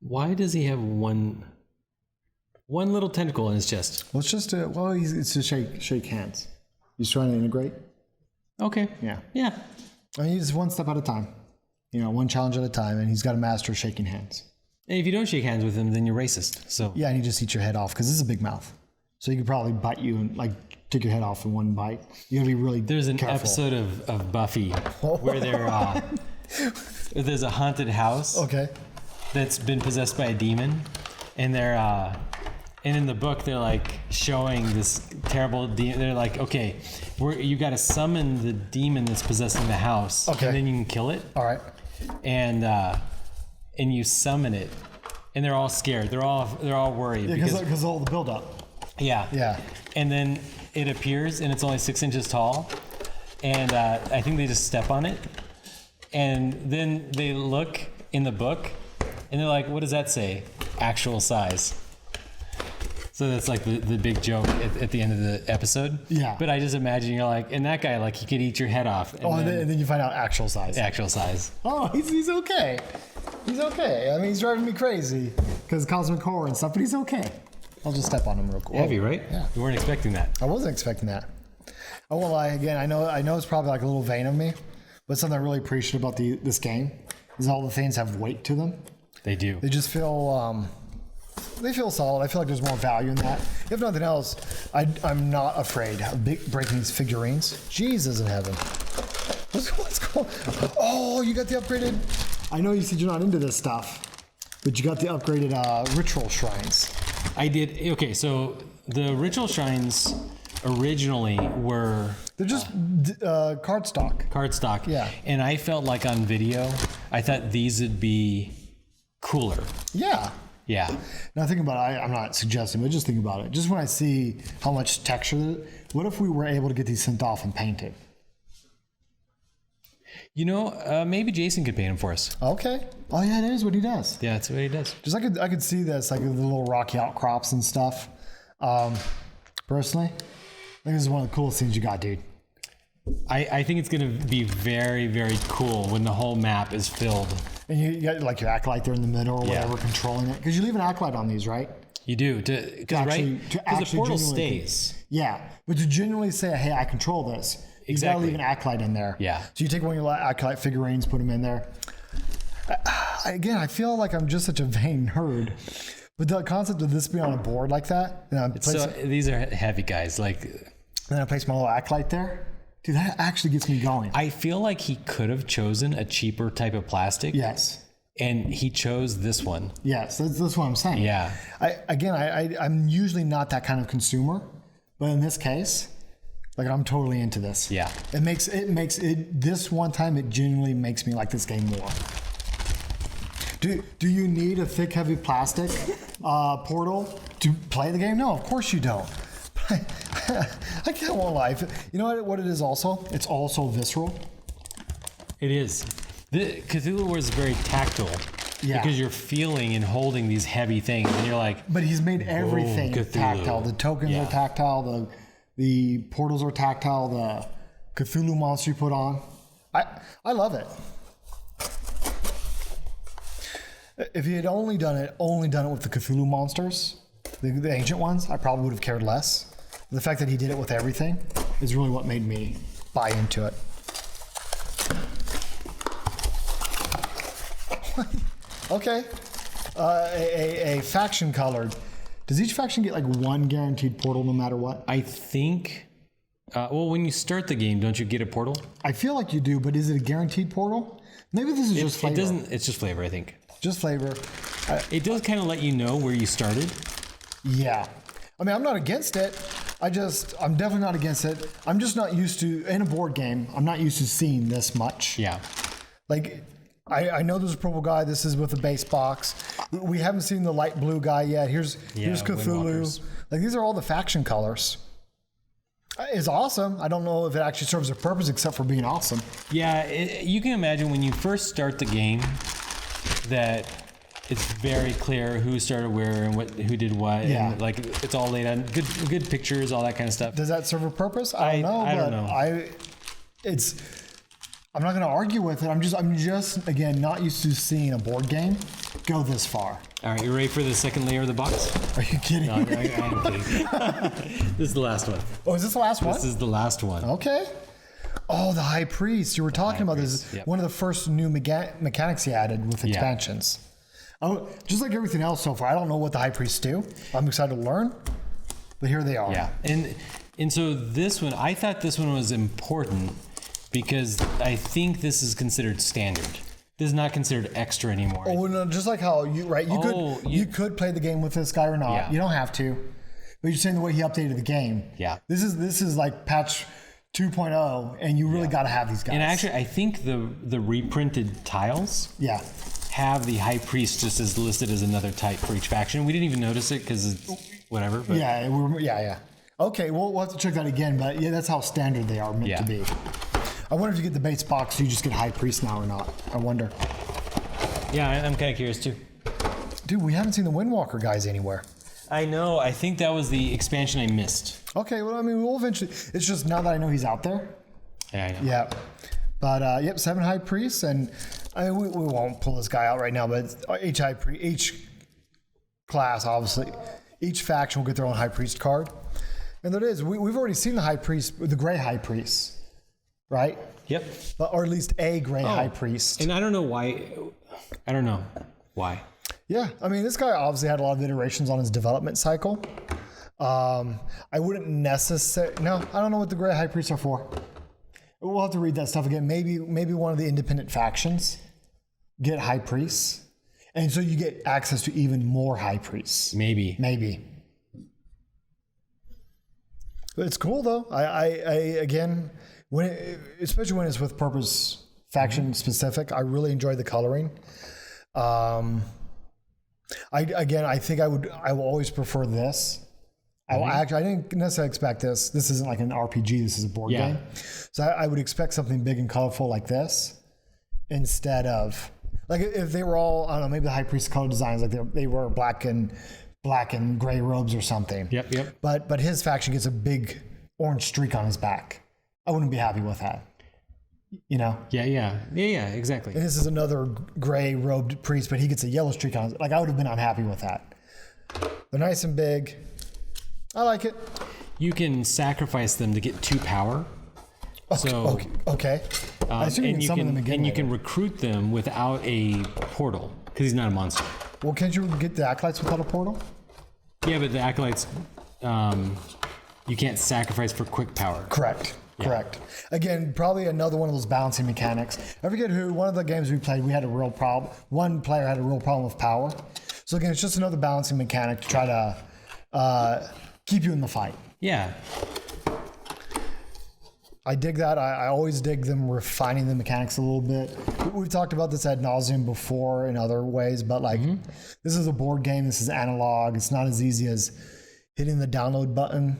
Why does he have one little tentacle in his chest? Well, it's just it's to shake hands. He's trying to integrate. Okay. Yeah. Yeah. I mean, he's one step at a time. You know, one challenge at a time, and he's got to master shaking hands. And if you don't shake hands with him, then you're racist. So yeah, and you just eat your head off because this is a big mouth. So he could probably bite you and like take your head off in one bite. You gotta be really There's an careful. episode of Buffy where there's a haunted house. Okay. That's been possessed by a demon, and they're and in the book they're like showing this terrible demon. They're like, okay, you got to summon the demon that's possessing the house, okay, and then you can kill it. All right. And you summon it, and they're all scared. They're all worried because of all the buildup. Yeah. Yeah. And then it appears, and it's only 6 inches tall, and I think they just step on it, and then they look in the book, and they're like, "What does that say? Actual size." So that's like the big joke at the end of the episode. Yeah. But I just imagine you're like, and that guy, like, he could eat your head off. And then you find out actual size. Actual size. Oh, he's okay. He's okay. I mean, he's driving me crazy because cosmic horror and stuff, but he's okay. I'll just step on him real quick. Heavy, right? Yeah. You weren't expecting that. I wasn't expecting that. I won't lie. Again, I know it's probably like a little vain of me, but something I really appreciate about this game is all the things have weight to them. They do. They just feel solid. I feel like there's more value in that. If nothing else, I'm not afraid of breaking these figurines. Jesus in heaven. What's going on? Oh, you got the upgraded. I know you said you're not into this stuff, but you got the upgraded ritual shrines. I did. Okay, so the ritual shrines originally were... They're just cardstock. Cardstock. Yeah. And I felt like on video, I thought these would be cooler. Yeah. Yeah. Now think about it. I'm not suggesting, but just think about it. Just when I see how much texture, what if we were able to get these sent off and painted? You know, maybe Jason could paint them for us. Okay. Oh yeah, that is what he does. Yeah, that's what he does. Just I could see this, like the little rocky outcrops and stuff. Personally, I think this is one of the coolest things you got, dude. I think it's going to be very, very cool when the whole map is filled. And you got like your acolyte there in the middle or whatever, controlling it. Because you leave an acolyte on these, right? You do. Because the portal stays. Yeah. But to genuinely say, hey, I control this. You gotta leave an acolyte in there. Yeah. So you take one of your acolyte figurines, put them in there. I feel like I'm just such a vain nerd. But the concept of this being on a board like that, and these are heavy guys. Like, then I place my little acolyte there. Dude, that actually gets me going. I feel like he could have chosen a cheaper type of plastic. Yes. And he chose this one. Yes, that's what I'm saying. Yeah. I'm usually not that kind of consumer, but in this case, like I'm totally into this. Yeah. It makes this one time it genuinely makes me like this game more. Do you need a thick, heavy plastic portal to play the game? No, of course you don't. I can't won't lie. You know what it is also? It's also visceral. It is. The Cthulhu Wars is very tactile. Yeah. Because you're feeling and holding these heavy things, and you're like. But he's made everything tactile. The tokens are tactile. The portals are tactile. The Cthulhu monster you put on. I love it. If he had only done it with the Cthulhu monsters, the ancient ones, I probably would have cared less. The fact that he did it with everything is really what made me buy into it. Okay. A faction colored. Does each faction get like one guaranteed portal no matter what? I think. Well, when you start the game, don't you get a portal? I feel like you do, but is it a guaranteed portal? Maybe this is just flavor. It doesn't. It's just flavor, I think. Just flavor. It does kind of let you know where you started. Yeah. I mean, I'm not against it. I'm definitely not against it. I'm just not used to, in a board game, I'm not used to seeing this much. Yeah. Like, I know there's a purple guy. This is with a base box. We haven't seen the light blue guy yet. Here's Cthulhu. Like, these are all the faction colors. It's awesome. I don't know if it actually serves a purpose except for being awesome. Yeah, you can imagine when you first start the game that it's very clear who started where and who did what. Yeah. And like it's all laid on good pictures, all that kind of stuff. Does that serve a purpose? I don't know. I'm not going to argue with it. I'm just again not used to seeing a board game go this far. All right, you ready for the second layer of the box? Are you kidding? No, I'm kidding. This is the last one. Oh, is this the last one? This is the last one. Okay. Oh, the High Priest. You were talking about this. Yep. One of the first new mechanics he added with expansions. Oh, just like everything else so far, I don't know what the High Priests do. I'm excited to learn, but here they are. Yeah, and so this one, I thought this one was important because I think this is considered standard. This is not considered extra anymore. Oh no, just like how you could play the game with this guy or not. Yeah. You don't have to. But you're saying the way he updated the game. Yeah. This is like patch 2.0, and you really got to have these guys. And actually, I think the reprinted tiles have the High Priest just as listed as another type for each faction. We didn't even notice it because it's whatever. But. Yeah. Okay, well, we'll have to check that again, but yeah, that's how standard they are meant to be. I wonder if you get the base box, you just get High Priest now or not. I wonder. Yeah, I'm kind of curious too. Dude, we haven't seen the Windwalker guys anywhere. I know. I think that was the expansion I missed. Okay, well, I mean, we'll eventually. It's just now that I know he's out there. Yeah, I know. Yeah. But, 7 High Priests, and I mean, we won't pull this guy out right now, but each class, obviously, each faction will get their own High Priest card. And there it is. We've already seen the High Priest, the Gray High Priest, right? Yep. Or at least a Gray High Priest. And I don't know why. Yeah, I mean, this guy obviously had a lot of iterations on his development cycle. I wouldn't necessarily. No, I don't know what the Gray High Priests are for. We'll have to read that stuff again. Maybe one of the independent factions get High Priests, and so you get access to even more High Priests. Maybe. But it's cool though. I again, especially when it's with purpose faction specific, I really enjoy the coloring. I think I will always prefer this. I didn't necessarily expect this. This isn't like an RPG. This is a board game. So I would expect something big and colorful like this instead of like if they were all, I don't know, maybe the High Priest color designs like they were black and gray robes or something. Yep. But his faction gets a big orange streak on his back. I wouldn't be happy with that. You know? Yeah, exactly. And this is another gray robed priest, but he gets a yellow streak on his, like I would have been unhappy with that. They're nice and big. I like it. You can sacrifice them to get 2 power. Okay. I assume you can summon them again and you later. can recruit them without a portal because he's not a monster. Well, can't you get the acolytes without a portal? Yeah, but the acolytes, you can't sacrifice for quick power. Correct. Again, probably another one of those balancing mechanics. I forget who, one of the games we played, we had a real problem. One player had a real problem with power. So again, it's just another balancing mechanic to try to keep you in the fight. Yeah. I dig that. I always dig them refining the mechanics a little bit. We've talked about this ad nauseum before in other ways, but like this is a board game. This is analog. It's not as easy as hitting the download button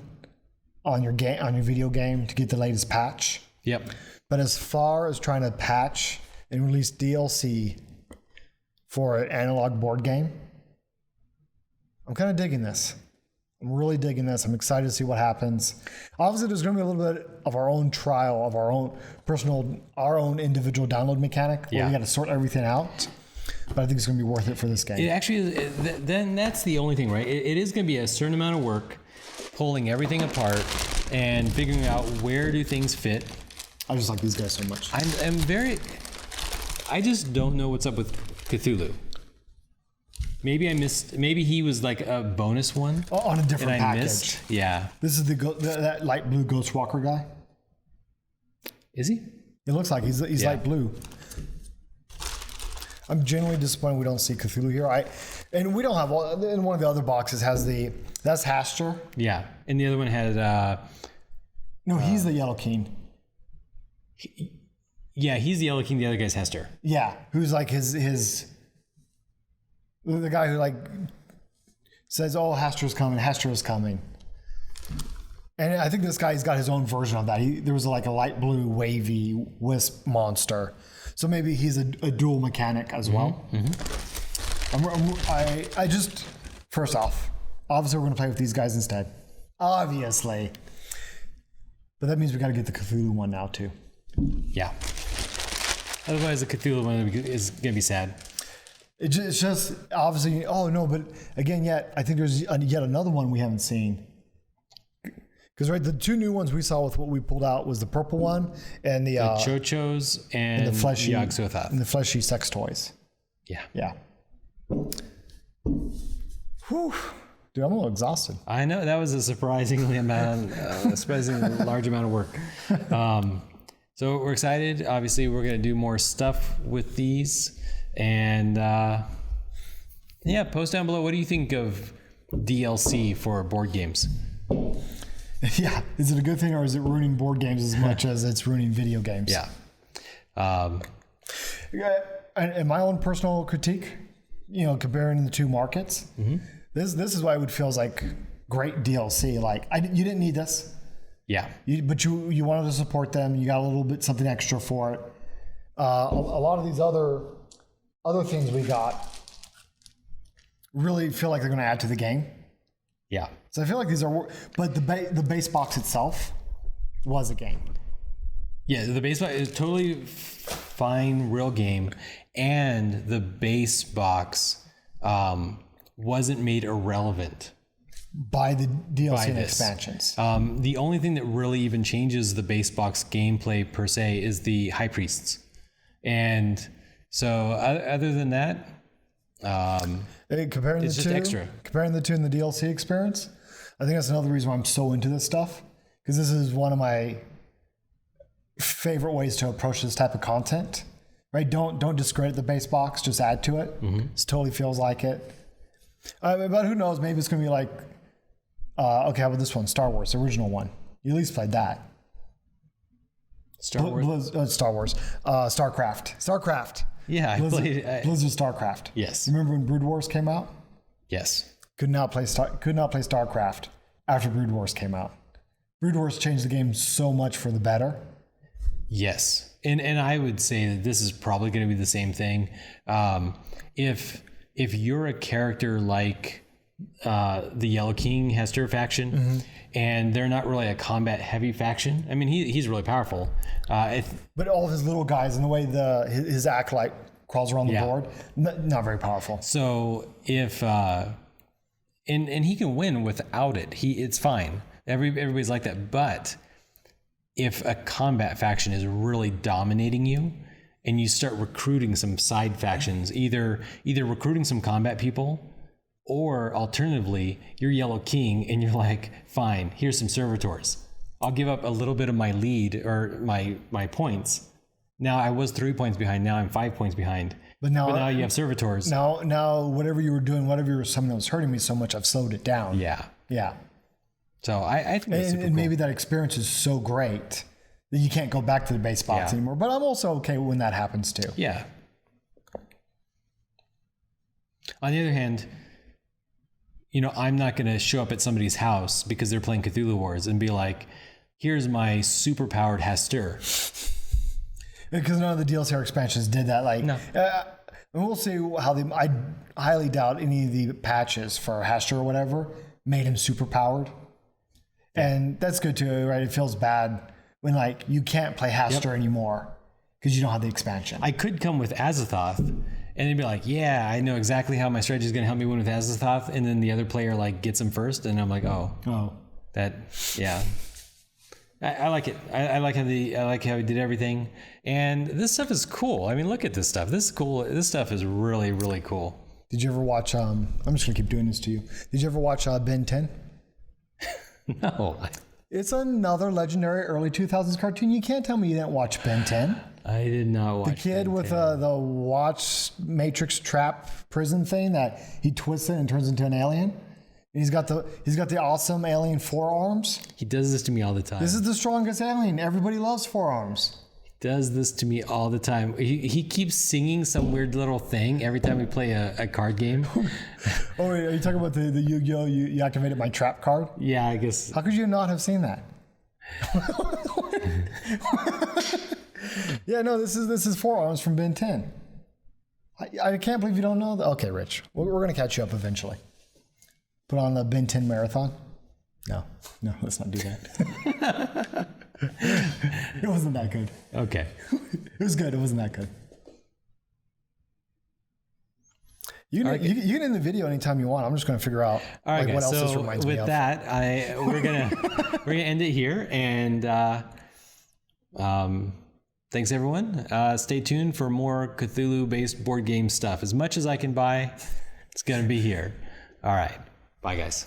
on your video game to get the latest patch. Yep. But as far as trying to patch and release DLC for an analog board game, I'm kind of digging this. I'm really digging this. I'm excited to see what happens. Obviously, there's going to be a little bit of our own trial of our own individual download mechanic where we got to sort everything out. But I think it's going to be worth it for this game. It actually is. Then that's the only thing, right? It is going to be a certain amount of work pulling everything apart and figuring out where do things fit. I just like these guys so much. I just don't know what's up with Cthulhu. Maybe I missed. Maybe he was like a bonus one On a different and I package. missed. Yeah. This is that light blue Ghost Walker guy. Is he? It looks like he's light blue. I'm genuinely disappointed we don't see Cthulhu here. And we don't have in one of the other boxes has that's Haster. Yeah. And the other one had. No, he's the Yellow King. Yeah, he's the Yellow King. The other guy's Hester. Yeah, who's like his the guy who like says, "Oh, Hester is coming. Hester is coming." And I think this guy's got his own version of that. There was like a light blue wavy wisp monster, so maybe he's a dual mechanic as well. I just first off, obviously we're gonna play with these guys instead, obviously, but that means we got to get the Cthulhu one now too. Yeah. Otherwise, the Cthulhu one is gonna be sad. It's just obviously. Oh no, but again, I think there's yet another one we haven't seen. Because the two new ones we saw with what we pulled out was the purple one and the Tcho-Tchos and the fleshy Yog-Sothoth. and the fleshy sex toys. Yeah. Whew. Dude, I'm a little exhausted. I know that was a surprisingly large amount of work. So we're excited. Obviously, we're going to do more stuff with these. And post down below. What do you think of DLC for board games? Yeah. Is it a good thing or is it ruining board games as much as it's ruining video games? Yeah. And my own personal critique, comparing the two markets, this is why it feels like great DLC. Like you didn't need this. Yeah. But you wanted to support them. You got a little bit something extra for it. A lot of these other things we got really feel like they're going to add to the game. Yeah. So I feel like these are, but the base box itself was a game. Yeah, the base box is totally fine, real game, and the base box wasn't made irrelevant By the DLC by and this. expansions. The only thing that really even changes the base box gameplay per se is the high priests, and so other than that, Comparing it's the just two, extra. Comparing the two in the DLC experience, I think that's another reason why I'm so into this stuff, because this is one of my favorite ways to approach this type of content. Right? Don't discredit the base box, just add to it. It totally feels like it. But who knows? Maybe it's going to be like, okay, how about this one, Star Wars, the original one. You at least played that. Star Wars. StarCraft. Yeah, I played. Blizzard StarCraft. Yes. You remember when Brood Wars came out? Yes. Could not play StarCraft after Brood Wars came out. Brood Wars changed the game so much for the better. Yes. And I would say that this is probably going to be the same thing. If you're a character like the Yellow King Hester faction, and they're not really a combat heavy faction. I mean, he's really powerful. But all of his little guys and the way his acolyte crawls around the board, not very powerful. So if and he can win without it. It's fine. Everybody's like that. But if a combat faction is really dominating you and you start recruiting some side factions, either recruiting some combat people, or alternatively, you're Yellow King and you're like, fine, here's some servitors. I'll give up a little bit of my lead or my points. Now I was 3 points behind, now I'm 5 points behind. But now you have servitors. Now whatever you were doing, whatever you were summoning was hurting me so much, I've slowed it down. Yeah. Yeah. So I think that's super cool. Maybe that experience is so great that you can't go back to the base spots anymore. But I'm also okay when that happens too. Yeah. On the other hand, I'm not going to show up at somebody's house because they're playing Cthulhu Wars and be like, here's my super powered Hastur. Because none of the DLC expansions did that. No. And we'll see how I highly doubt any of the patches for Hastur or whatever made him super powered. Yeah. And that's good too, right? It feels bad when you can't play Hastur anymore because you don't have the expansion. I could come with Azathoth and they'd be like, yeah, I know exactly how my strategy is going to help me win with Azathoth. And then the other player gets him first. And I'm like, I like it. I like how he did everything. And this stuff is cool. I mean, look at this stuff. This is cool. This stuff is really, really cool. Did you ever watch, I'm just going to keep doing this to you. Did you ever watch Ben 10? No. It's another legendary early 2000s cartoon. You can't tell me you didn't watch Ben 10. I did not watch the kid with the watch matrix trap prison thing that he twists it and turns into an alien. And he's got the awesome alien forearms. He does this to me all the time. This is the strongest alien. Everybody loves forearms. He does this to me all the time. He keeps singing some weird little thing every time we play a card game. Oh, wait, are you talking about the Yu-Gi-Oh! You activated my trap card? Yeah, I guess. How could you not have seen that? Yeah, no, this is forearms from Ben 10. I can't believe you don't know that. Okay, Rich, we're going to catch you up eventually. Put on the Ben 10 marathon. No, let's not do that. It wasn't that good. Okay. It was good. It wasn't that good. You can end the video anytime you want. I'm just going to figure out what else this reminds me of. With that, we're gonna end it here, and thanks everyone. Stay tuned for more Cthulhu-based board game stuff. As much as I can buy, it's going to be here. All right. Bye, guys.